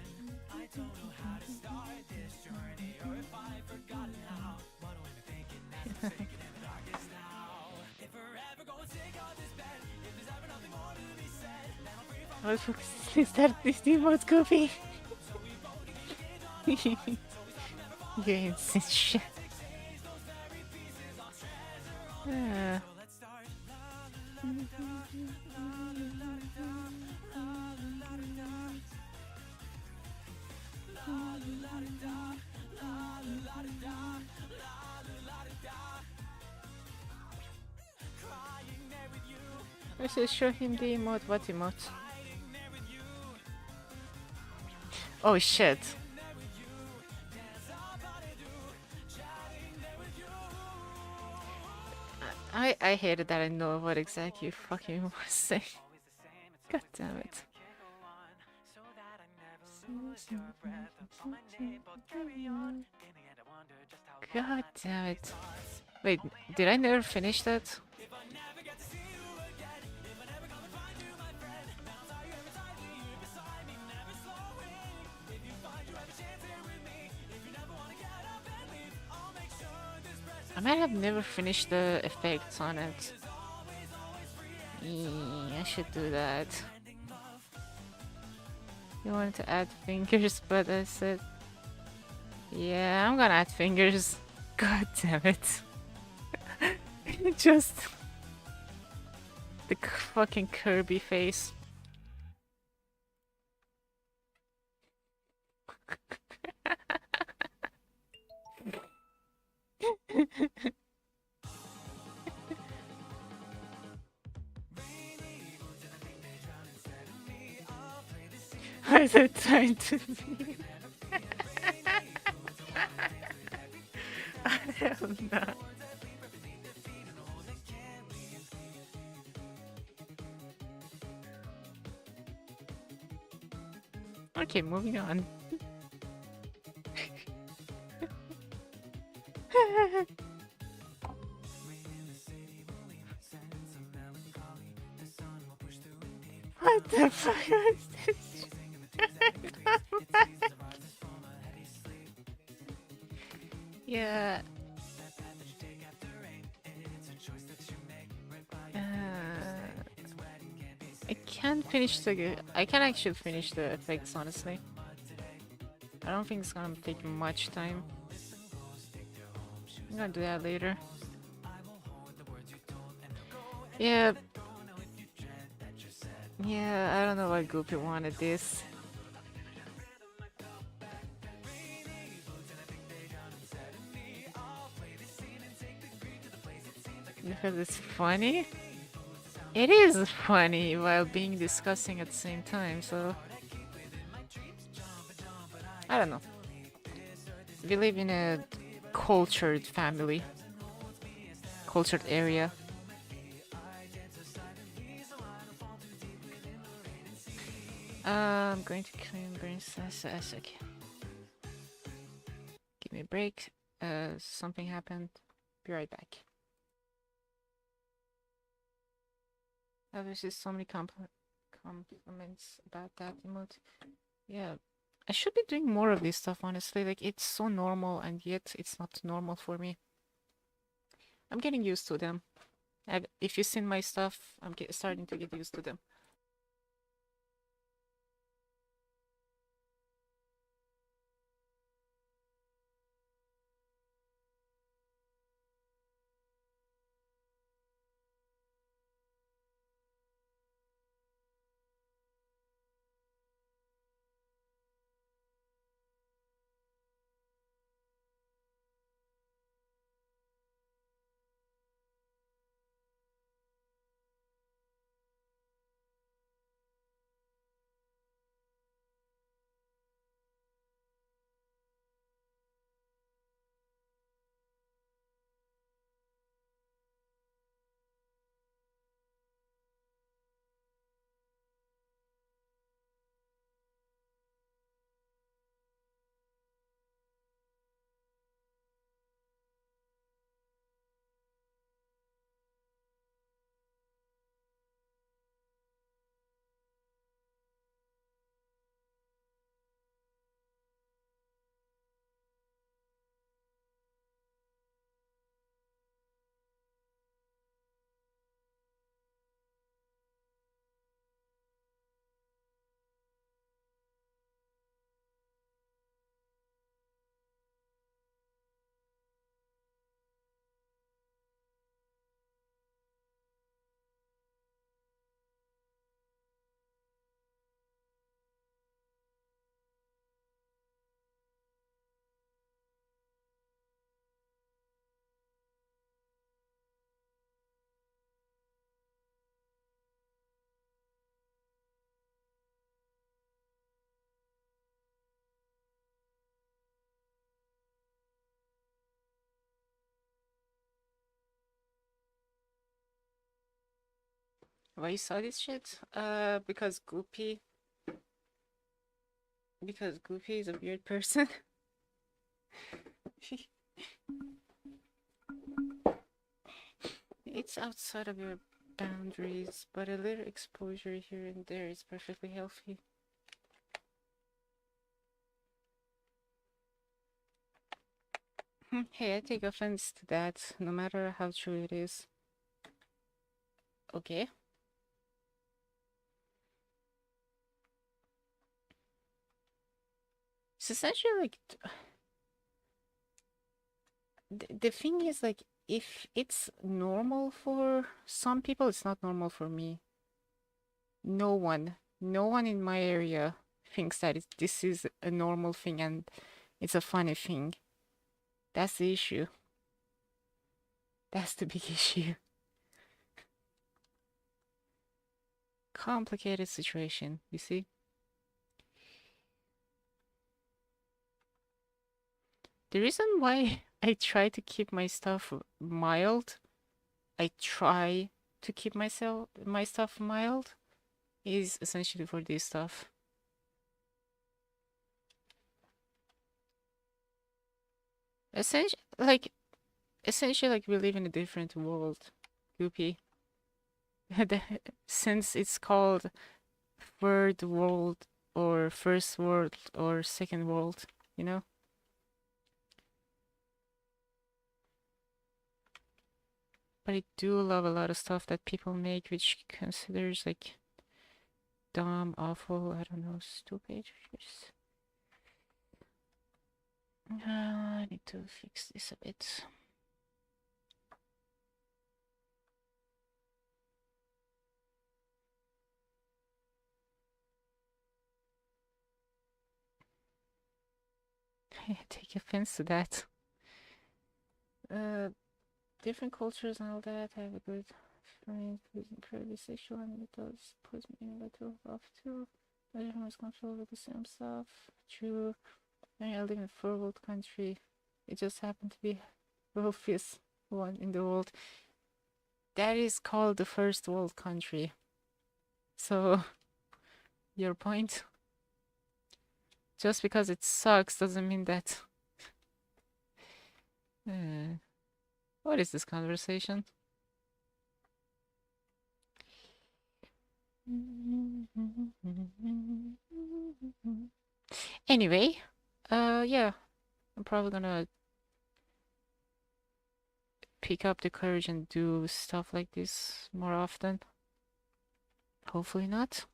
I don't know how to start this journey, or if I've forgotten how. What do I be thinking as I'm shaking in the darkness now? If we're ever going to take out this bed, if there's ever nothing more to be said, then I'm free from. What the fuck is that? This emote goofy. You're insane shit. I should show him the emote. What emote? Oh shit. I hated that I know what exactly you fucking was saying. God damn it. God damn it. Wait, did I never finish that? I might have never finished the effects on it. I should do that. You wanted to add fingers, but I said, yeah, I'm gonna add fingers. God damn it. Just the fucking Kirby face. I said trying to be. I am not. Okay, moving on. What the fuck was this? Yeah. I can't finish the. I can actually finish the effects, honestly. I don't think it's gonna take much time. I'm gonna do that later. Yeah. Yeah, I don't know what group you wanted this. Because it's funny? It is funny while being disgusting at the same time, so... I don't know. We live in a cultured family. Cultured area. I'm going to clean brain cells. Okay. Give me a break. Something happened. Be right back. I've received so many compliments about that emote. Yeah, I should be doing more of this stuff, honestly. Like, it's so normal, and yet it's not normal for me. I'm getting used to them. If you've seen my stuff, I'm starting to get used to them. Why you saw this shit? Because Goopy is a weird person. It's outside of your boundaries, but a little exposure here and there is perfectly healthy. Hey, I take offense to that, no matter how true it is. Okay. It's essentially like the thing is like if it's normal for some people, it's not normal for me. No one in my area thinks that this is a normal thing and it's a funny thing. That's the issue. That's the big issue. Complicated situation, you see? The reason why I try to keep my stuff mild, I try to keep my stuff mild, is essentially for this stuff. Essentially, like we live in a different world, Goopy. Since it's called third world or first world or second world, you know? But I do love a lot of stuff that people make which considers like dumb, awful, I don't know, stupid. I need to fix this a bit. I take offense to that. Different cultures and all that. I have a good friend who's incredibly sexual and it does put me in a little off too. But everyone is comfortable with the same stuff. True. I live in a third world country. It just happened to be the wealthiest one in the world. That is called the first world country. So, your point? Just because it sucks doesn't mean that. What is this conversation? Anyway, yeah, I'm probably gonna pick up the courage and do stuff like this more often. Hopefully not.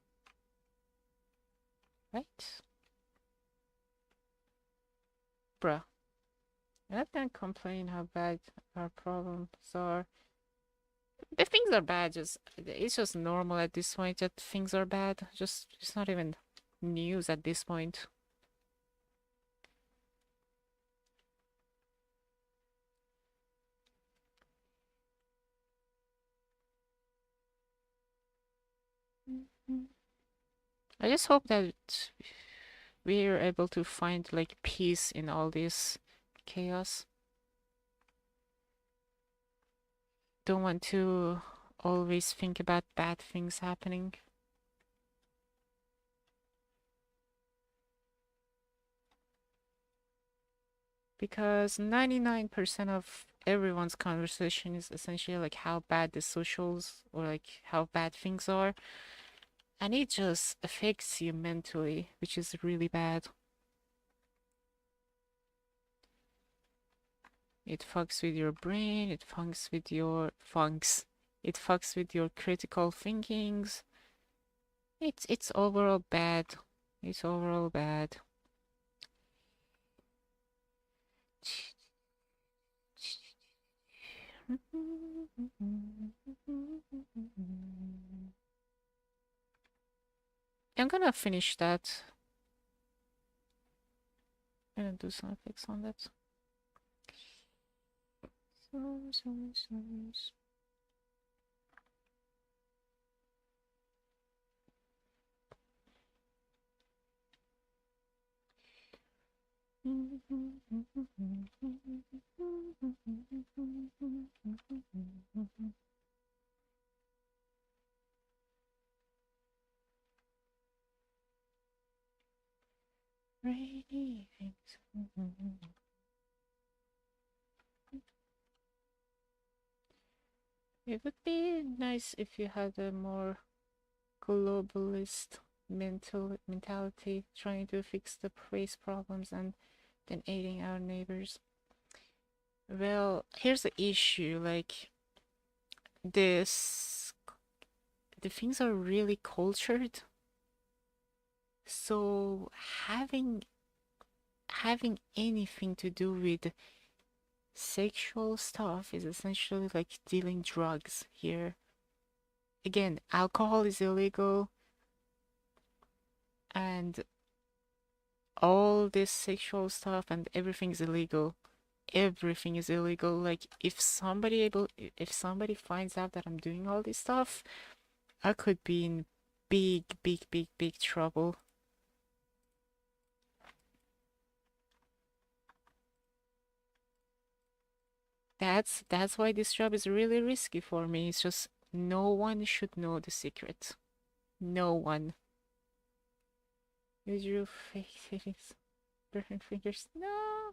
Right? Bruh. I'm not gonna complain how bad our problems are. The things are bad, it's just normal at this point that things are bad. It's not even news at this point. I just hope that we're able to find like peace in all this chaos. Don't want to always think about bad things happening. Because 99% of everyone's conversation is essentially like how bad the socials or like how bad things are. And it just affects you mentally, which is really bad. It fucks with your brain, it fucks with your critical thinkings. It's overall bad. It's overall bad. I'm gonna finish that. I'm gonna do some effects on that. Rainy things. It would be nice if you had a more globalist mentality, trying to fix the race problems and then aiding our neighbors. Well, here's the issue, like this the things are really cultured. So having anything to do with sexual stuff is essentially like dealing drugs here. Again, alcohol is illegal, and all this sexual stuff and everything is illegal. Everything is illegal. Like if somebody finds out that I'm doing all this stuff, I could be in big trouble. That's why this job is really risky for me. It's just no one should know the secret. No one. You drew fake things. Burn fingers. No.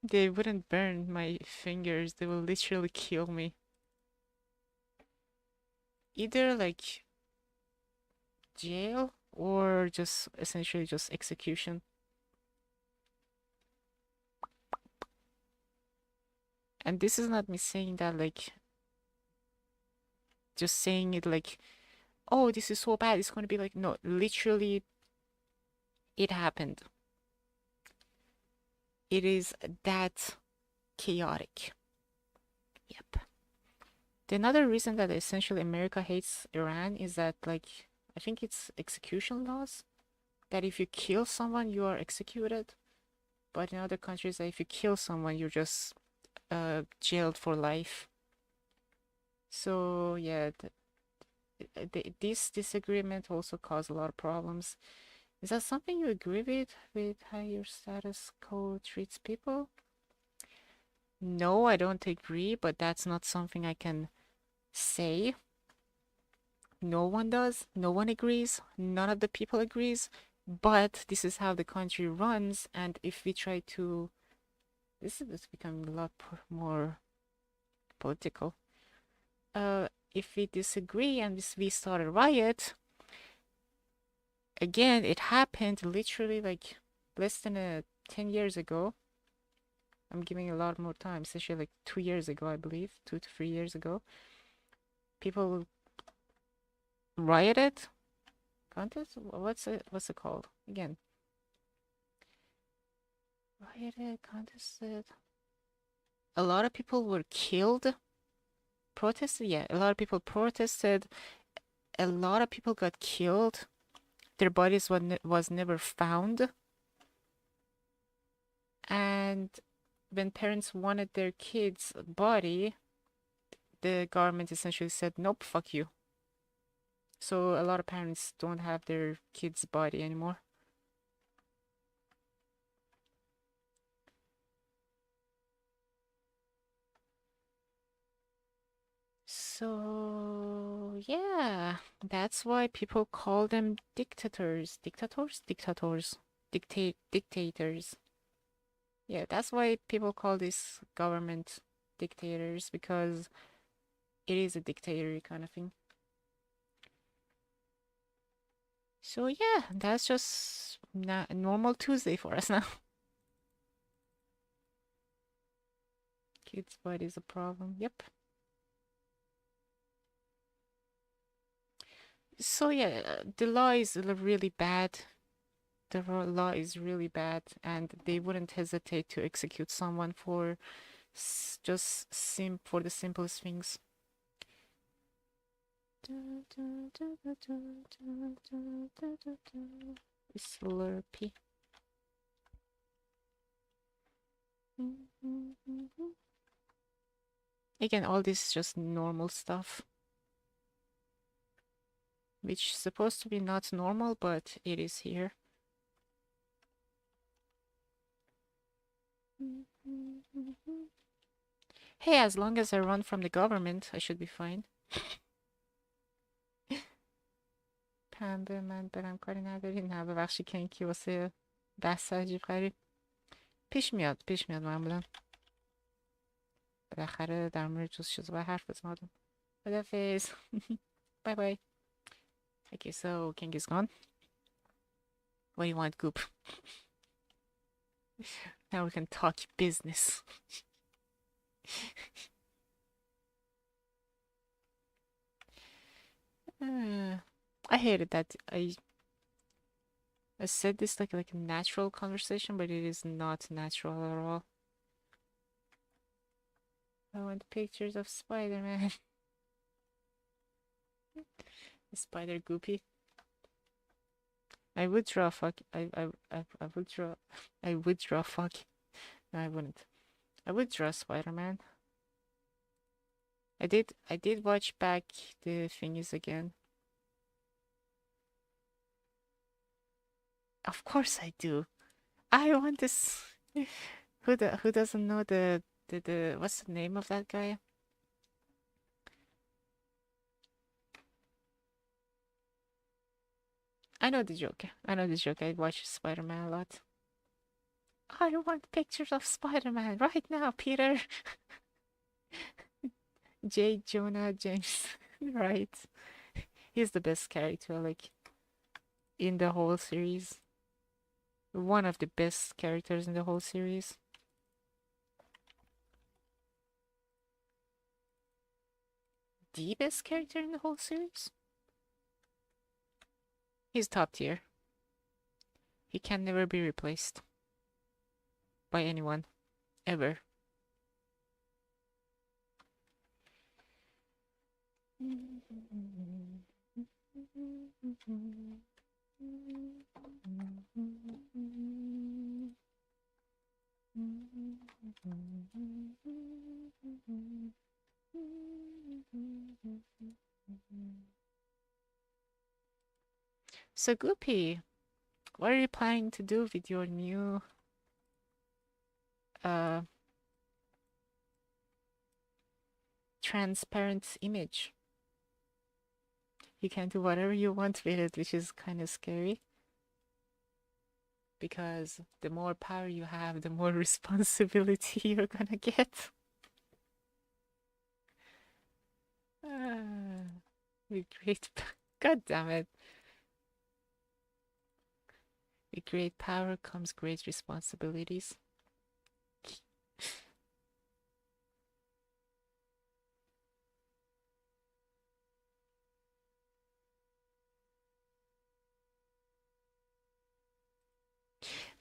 They wouldn't burn my fingers. They will literally kill me. Either like jail or just essentially just execution. And this is not me saying that like just saying it like, oh, this is so bad, it's gonna be like, no, literally it happened. It is that chaotic. Yep. The another reason that essentially America hates Iran is that like I think it's execution laws, that if you kill someone you are executed, but in other countries that if you kill someone you're just jailed for life. So yeah, this disagreement also caused a lot of problems. Is that something you agree with how your status quo treats people? No, I don't agree, but that's not something I can say. No one does. No one agrees. None of the people agrees. But this is how the country runs, and if we try to... This is becoming a lot more political. If we disagree and we start a riot, again, it happened literally like less than 10 years ago. I'm giving a lot more time, especially like 2 years ago, I believe, 2 to 3 years ago. People rioted. Contest? What's it called? Again. Rioted, contested. A lot of people were killed. Protested? Yeah, a lot of people protested. A lot of people got killed. Their bodies was never found. And when parents wanted their kid's body, the government essentially said, nope, fuck you. So a lot of parents don't have their kid's body anymore. So yeah, that's why people call them dictators. Dictators. Dictators. Yeah, that's why people call this government dictators, because it is a dictator kind of thing. So yeah, that's just not normal Tuesday for us now. Kids' body is a problem. Yep. So yeah, the law is really bad. The law is really bad, and they wouldn't hesitate to execute someone for for the simplest things. Slurpee. Again, all this is just normal stuff, which is supposed to be not normal, but it is here. Hey, as long as I run from the government, I should be fine. پنبه من برم کاری نداری؟ نه ببخشی کنکی واسه بحث عجیب غریب پیش میاد معمولا. بالاخره در مورد جز چیزا باید حرف بزنم آدم. خدافظ. Bye bye. Okay, so King is gone. What do you want, Goop? Now we can talk business. I hated that I said this like a natural conversation, but it is not natural at all. I want pictures of Spider-Man. Spider Goopy. I would draw fuck. I would draw. I would draw fuck. No, I wouldn't. I would draw Spider-Man. I did watch back the thingies again. Of course I do. I want this. Who doesn't know the what's the name of that guy? I know the joke. I watch Spider-Man a lot. I want pictures of Spider-Man right now, Peter. J. Jonah James. Right. He's the best character, like, in the whole series. One of the best characters in the whole series. The best character in the whole series? He's top tier. He can never be replaced by anyone, ever. So Goopy, what are you planning to do with your new transparent image? You can do whatever you want with it, which is kind of scary. Because the more power you have, the more responsibility you're gonna get. With great... God damn it. With great power comes great responsibilities.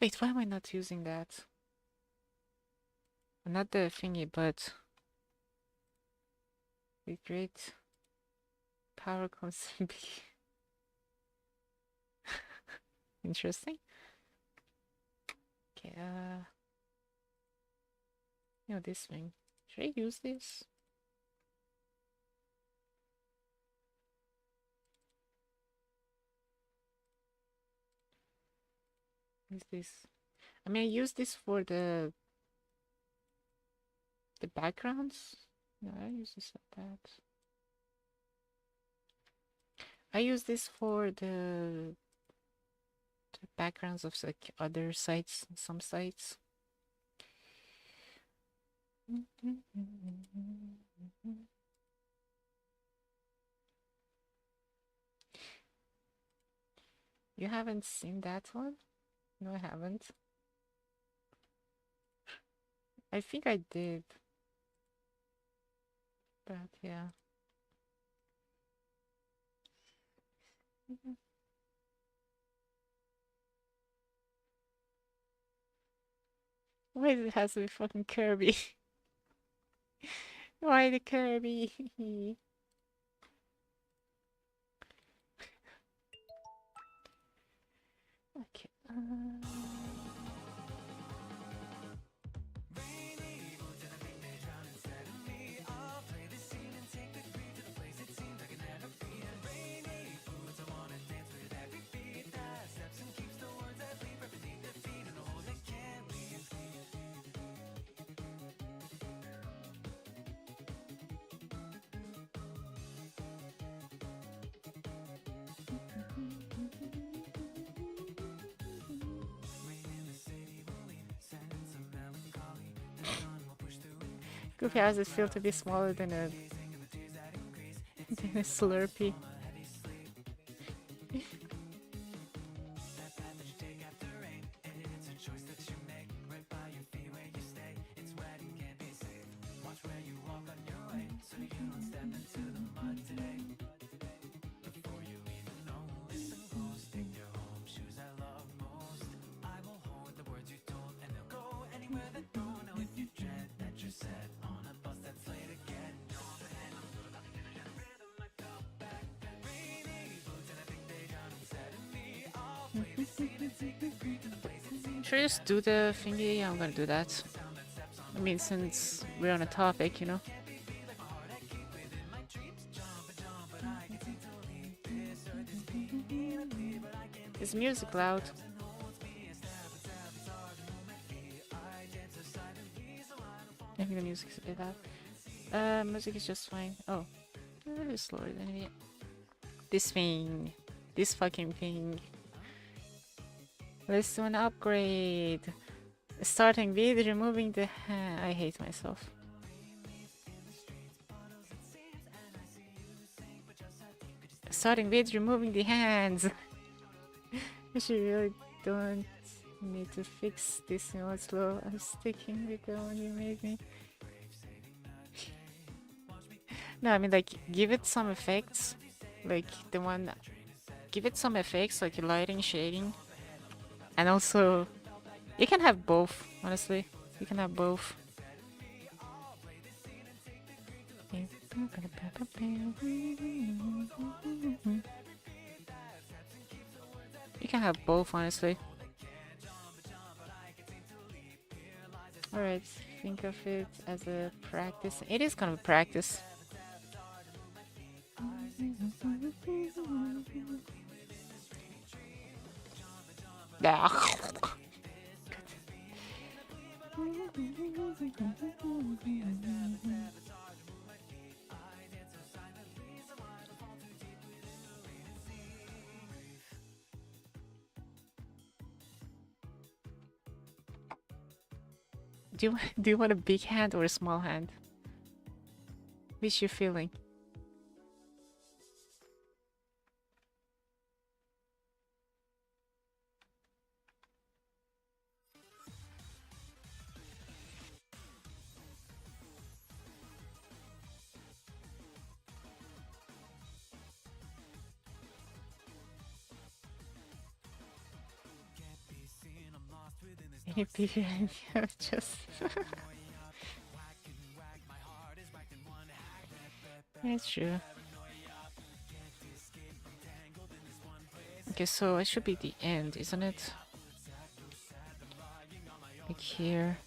Wait, why am I not using that? Not the thingy, but with great power comes big. Interesting. Okay, this thing. Should I use this? Use this. I mean, I use this for the backgrounds. No, I use this like that. I use this for the backgrounds of like other sites, some sites. You haven't seen that one? No, I haven't. I think I did. But yeah. Why does it has to be fucking Kirby? Why the Kirby? Okay. Goofy, how does it feel to be smaller than a Slurpee? Should I just do the thingy? Yeah, I'm gonna do that. I mean, since we're on a topic, you know. Is music loud? I think the music's a bit loud. Music is just fine. Oh, it is slower than it. This thing. This fucking thing. Let's do an upgrade. Starting with removing the hand. I hate myself. Starting with removing the hands. I should really don't need to fix this in one slow. I'm sticking with the one you made me. No, I mean like give it some effects. Like the one, give it some effects like lighting, shading. And also, you can have both, honestly. You can have both. You can have both, honestly. Alright, think of it as a practice. It is kind of a practice. Do you want a big hand or a small hand? Which you feeling? Just it's true. Okay, so it should be the end, isn't it? Like here.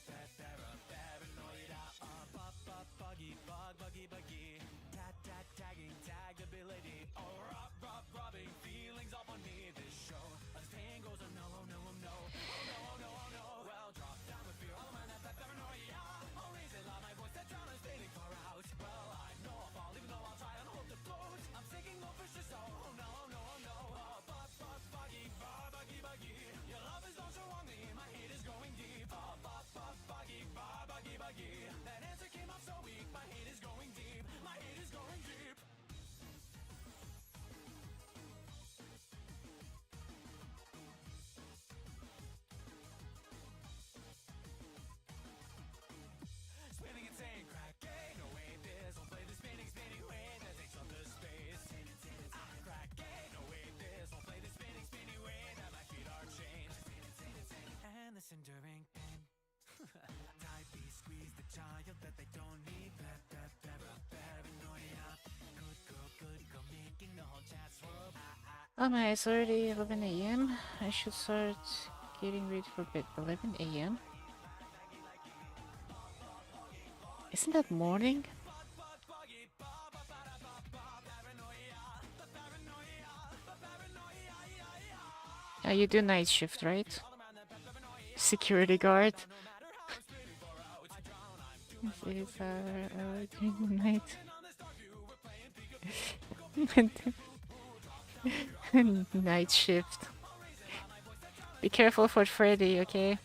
Enduring pain. Tight beat, squeeze the child that they don't need. Paranoia. Good girl making the whole chat swirl. Oh my, it's already 11 a.m. I should start getting ready for bed. 11 a.m. Isn't that morning? You do night shift, right? Security guard. It is during the night. Night shift. Be careful for Freddy, okay?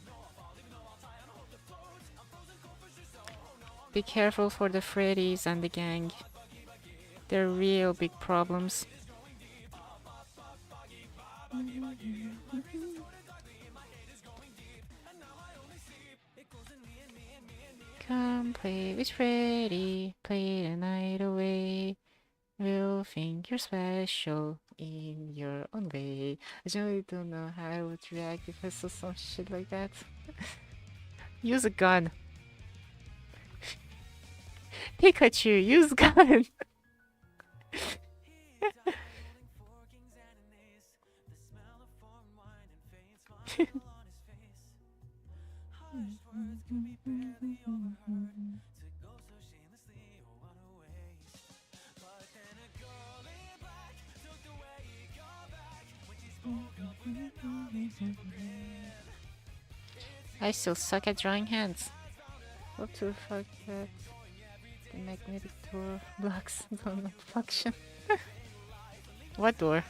Be careful for the Freddies and the gang. They're real big problems. Come play with Freddy, play the night away. We'll think you're special in your own way. I generally don't know how I would react if I saw some shit like that. Use a gun. Pikachu, use gun. I still suck at drawing hands. What the fuck that? The magnetic door blocks do not function. What door?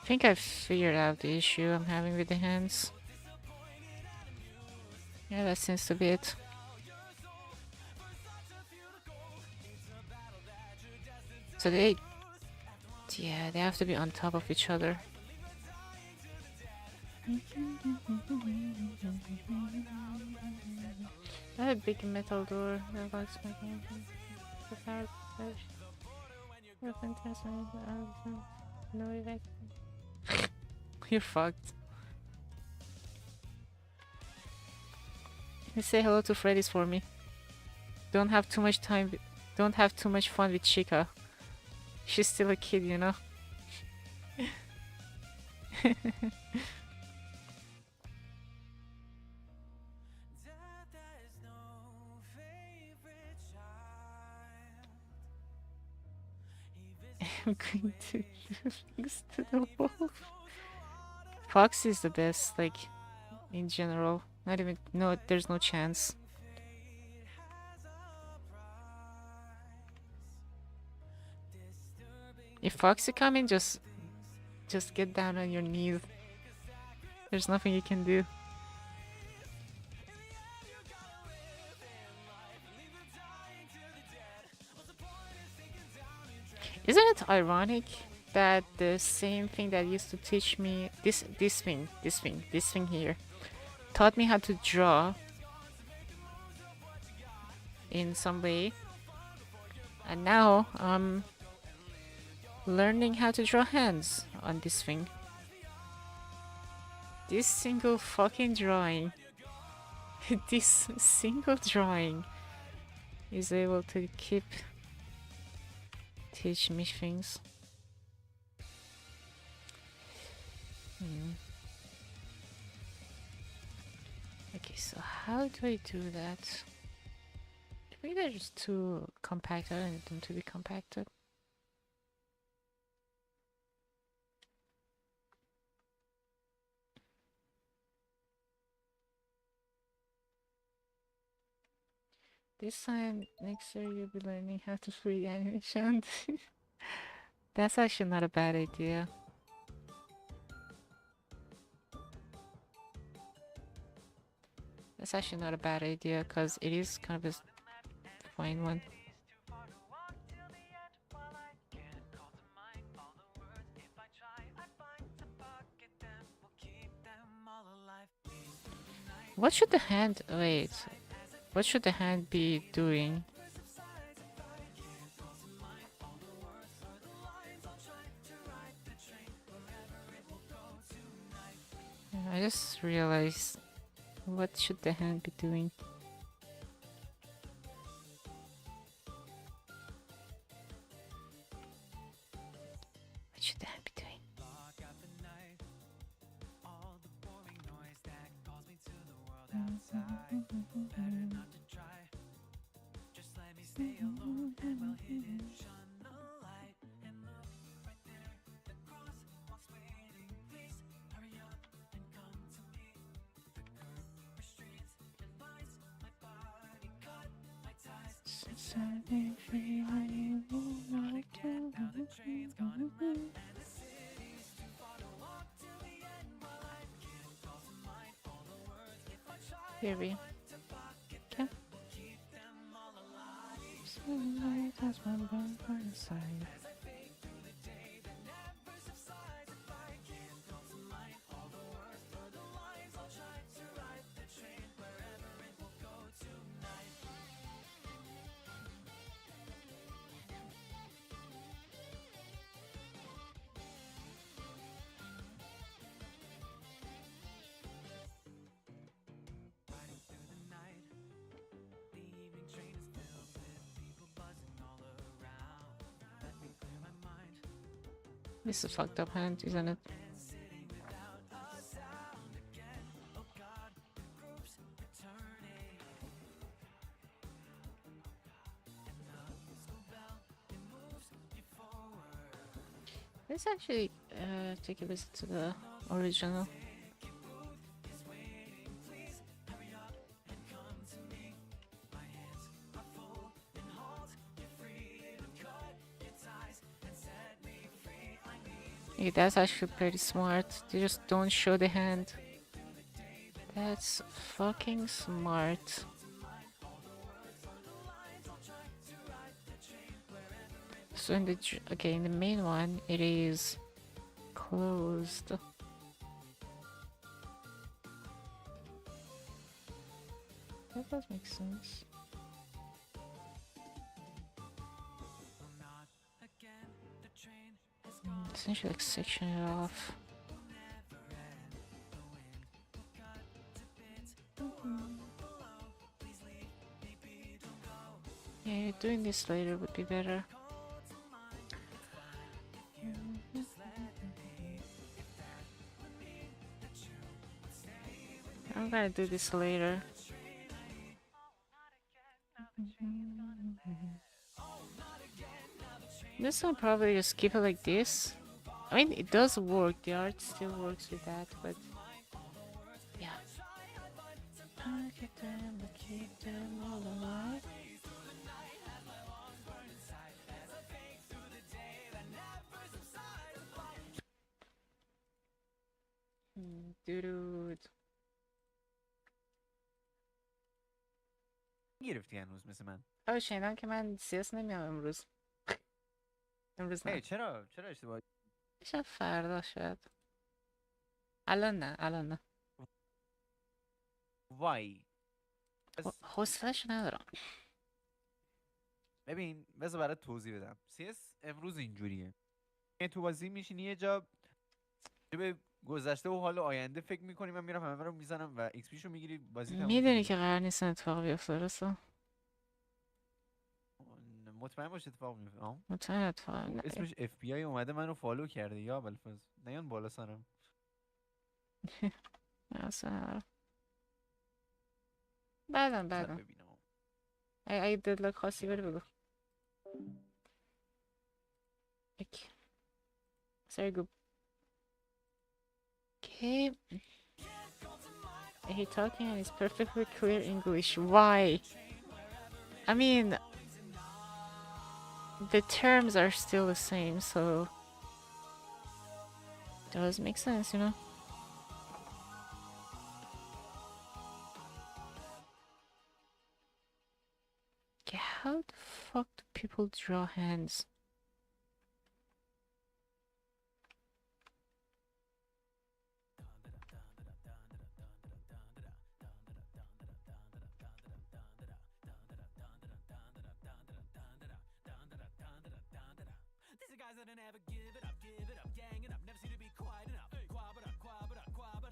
I think I've figured out the issue I'm having with the hands. Yeah, that seems to be it. So they have to be on top of each other. I have a big metal door that locks my hand. No, you're fucked. You say hello to Freddy's for me. Don't have too much time. Don't have too much fun with Chica. She's still a kid, you know. I'm going to do things to the wolf. Fox is the best, like, in general. Not even, no, there's no chance. If Foxy come in, just get down on your knees. There's nothing you can do. Isn't it ironic that the same thing that used to teach me this thing here taught me how to draw in some way, and now I'm learning how to draw hands on this thing. This single fucking drawing this single drawing is able to teach me things. Okay, so how do I do that? Maybe they're just too compacted. I need them to be compacted. This time next year you'll be learning how to 3D animation. That's actually not a bad idea. That's actually not a bad idea because it is kind of a fine one. What should the hand... wait. What should the hand be doing? I just realized, what should the hand be doing? What should the hand be doing? Better not to try. Just let me stay alone and well hidden. Shine a light and look right there. The crosswalk's waiting. Please hurry up and come to me. The curb restrains and binds my body, cut my ties. Set me free when you move not again. Now the train's gone and left, and the city's too far to walk till the end. While I can't call to mind all the words, if I try Here we to pocket Okay. will keep them all alive. Sunlight has one burn by the side. As I fade through the day that never subsides, if I can't call to mind all the words or the lines, I'll try to ride the train wherever it will go tonight. Riding through the night, the evening train is filled with people buzzing all around. Let me clear my mind. This is a fucked up hand, isn't it? And sitting without a sound again. Oh God, the group's returning. And the school bell, it moves you forward. Let's actually take a visit to the original. Is waiting, please hurry up and come to me. My hands are full and halt. You're free to cut your ties and set me free. I need Yeah, that's actually pretty smart. They just don't show the hand. That's fucking smart. So in the okay, in the main one, it is closed. That does make sense. not again. The train has gone. Essentially, like section it off. Yeah, doing this later would be better. I'm gonna do this later. This one probably just keep it like this. I mean, it does work. The art still works with that, but yeah. Pocket them, but keep them all alive. Dude. گرفتی هنوز مثل من؟ آه شنیدم که من سیاس نمیام امروز. امروز نه. چرا اشتباه؟ شاید فردا شاید. الان نه. وای. حوصله‌اش ندارم. ببین بذار برات توضیح بدم. CS امروز اینجوریه. تو بازی میشینی یه جا به گذشته و حال آینده فکر میکنی، من میرم همه رو میزنم و XP شو میگیری، بازی تموم میدونی میشه. که قرار نیست این اتفاق بیفته درسته؟ مطمئن باش اتفاق میفته. مطمئن اتفاق نه. اسمش FBI اومده منو فالو کرده یا ابوالفضل. نیان بالا سرم. نه اصلا ندارم. بعدم ببینم. اگه ددلاک خاصی بری بگو. اوکی. Sorry, good. Okay. He talking and it's perfectly clear English. Why? I mean, the terms are still the same, so does make sense, you know? Okay, how the fuck do people draw hands? These are guys that never give it up, gang it up, never seem to be quiet enough. Quab it up,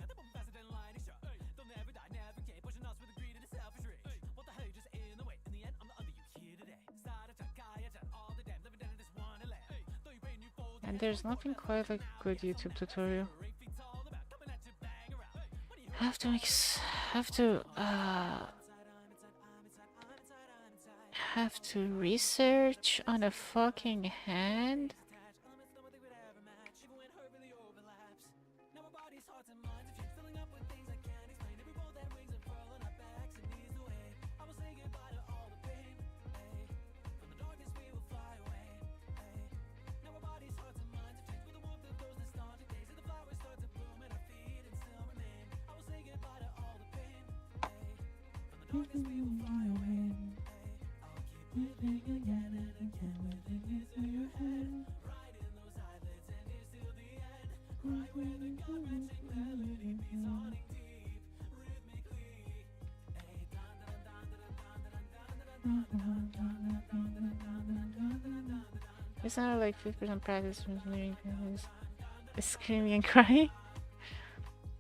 they're faster than lightning struck. They'll never die, never care, pushing us with the greed and the selfish rage. What the hell, you're just in the way. In the end, I'm the other you here today. Sada-chan, Kaya-chan, all the damn, living down in this one land. Though you pain, you fold. And there's nothing quite like a good YouTube tutorial. I have to make have to research on a fucking hand. It's not like 50% practice from screaming and crying.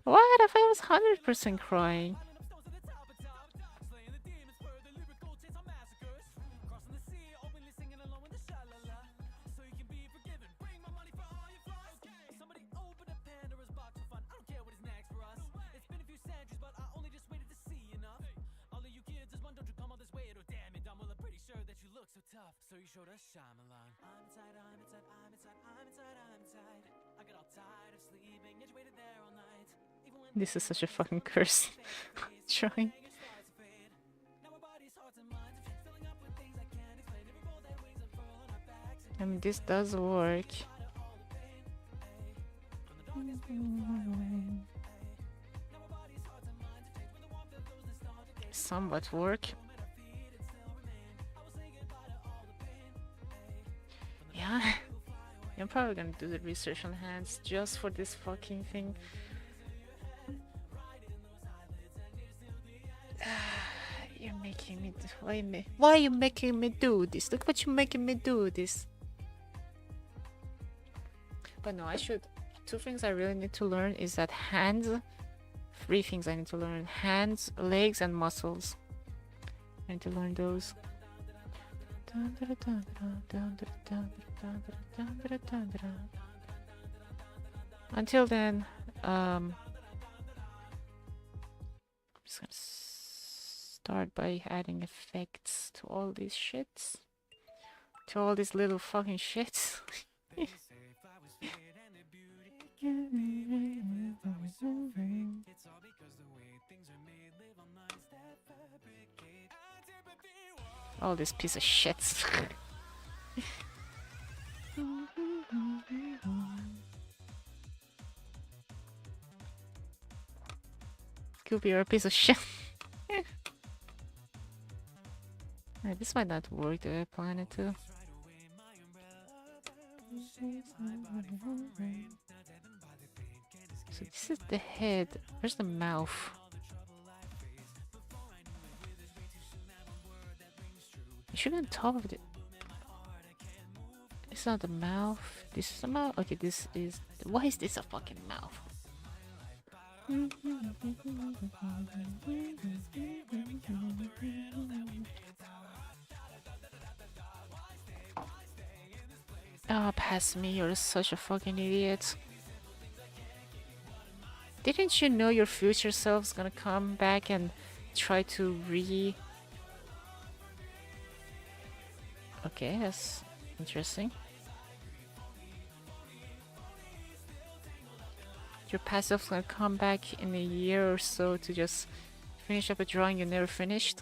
What if I was 100% crying? So you showed us Shyamalan. I'm inside, I'm inside, I'm inside, I'm inside, I'm inside. I got all tired of sleeping, yet you waited there all night. Even when This is such a fucking curse. Trying. I mean, this does work. Somewhat work. Yeah. I'm probably gonna do the research on hands just for this fucking thing. You're making me why are you making me do this? Look what you're making me do this. But no, I should. 2 things I really need to learn is that hands. 3 things I need to learn: hands, legs, and muscles. I need to learn those. Until then, I'm just gonna start by adding effects to all these shits. To all these little fucking shits. All this piece of shits. Could be a piece of shit. This might not work the way I planned it to. So this is the head. Where's the mouth? It should be on top of it. It's not the mouth. This is the mouth. Okay, this is. Why is this a fucking mouth? Oh, pass me. You're such a fucking idiot. Didn't you know your future self's gonna come back and try to Okay, that's interesting. Your past self's gonna come back in a year or so to just finish up a drawing you never finished.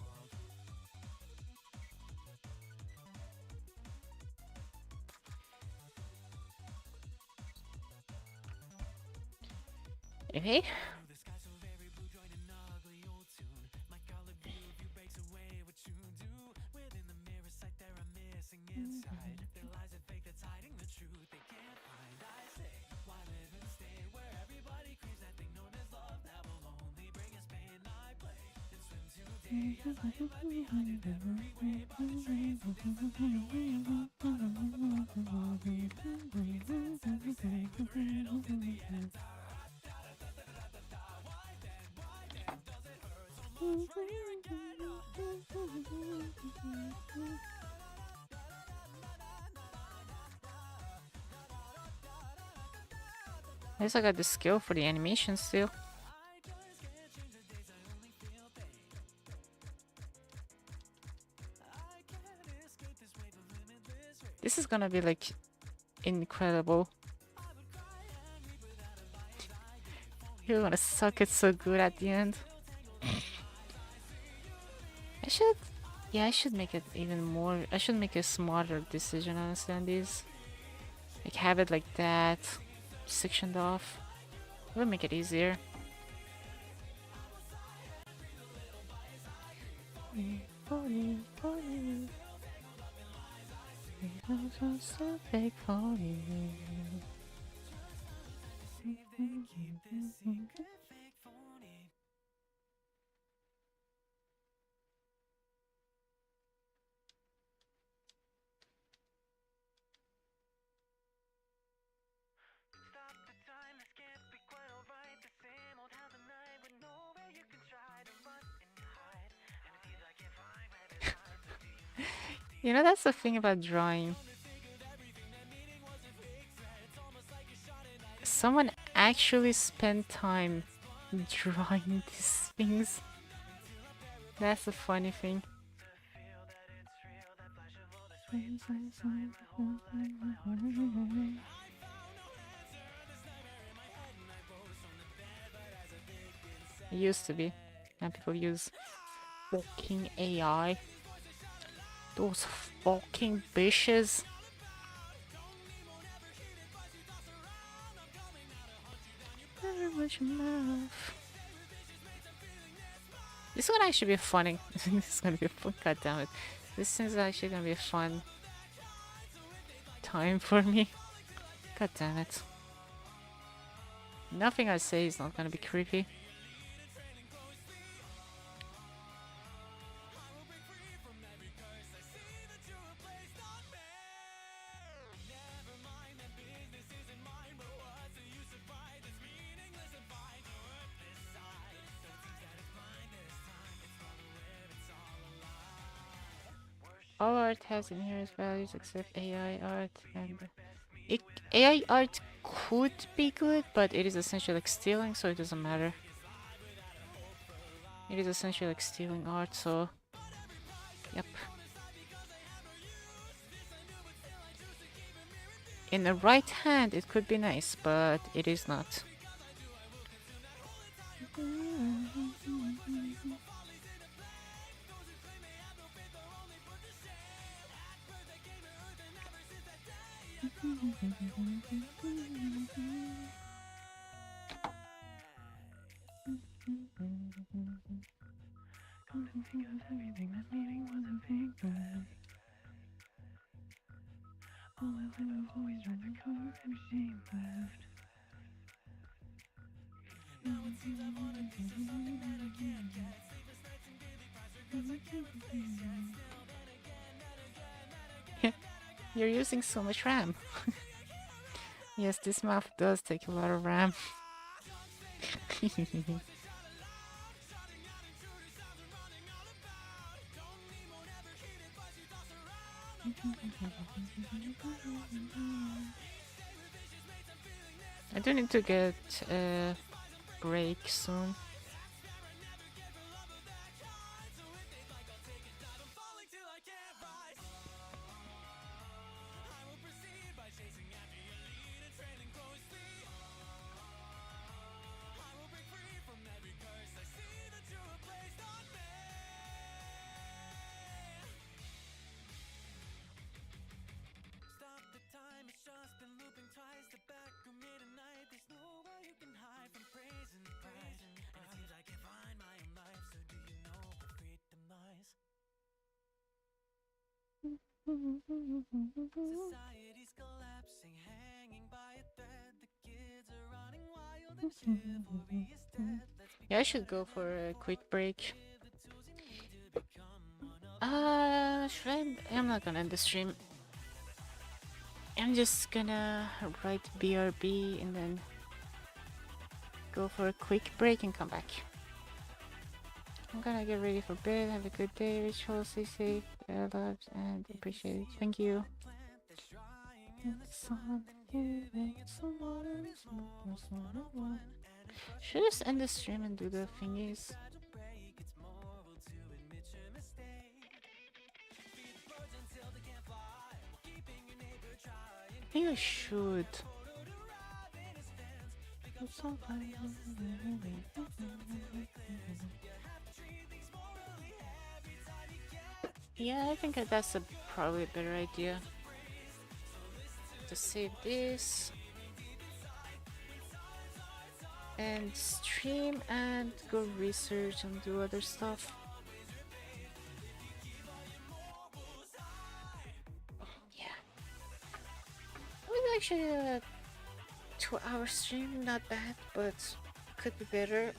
Anyway. At least I got the skill for the animation still. This is gonna be like incredible. You're gonna suck it so good at the end. I should, yeah, I should make it even more. I should make a smarter decision honestly on these. Like have it like that, sectioned off. It would make it easier. Stop the time, this can't be quite alright. The same old house at night with nowhere you can try to run and hide. And it seems like you're fine where there's time. So do you know You know, that's the thing about drawing. Someone actually spent time drawing these things. That's the funny thing. It used to be. Now people use fucking AI. Those fucking bitches. Very much enough. This is gonna actually be funny. This is gonna be fun. God damn it. This is actually gonna be a fun time for me. God damn it. Nothing I say is not gonna be creepy. All art has inherent values except AI art, and AI art could be good, but it is essentially like stealing, so it doesn't matter. It is essentially like stealing art, so yep. In the right hand, it could be nice, but it is not. You're using so much RAM. Yes, this map does take a lot of RAM. I do need to get a break soon. Society's collapsing, hanging by a thread. The kids are running wild and chivalry is dead. Yeah, I should go for a quick break. Should I? I'm not gonna end the stream. I'm just gonna write BRB and then go for a quick break and come back. I'm gonna get ready for bed. Have a good day, Rachel. Stay safe, loved, and appreciate it. Thank you. Should I just end the stream and do the thingies? think I should. Yeah, I think that's probably a better idea. To save this and stream and go research and do other stuff. Yeah. It was actually a 2-hour stream, not bad, but could be better.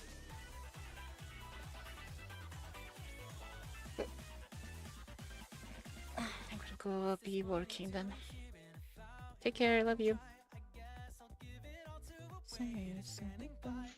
I'm gonna go be working then. Take care, love you. See you soon. Bye.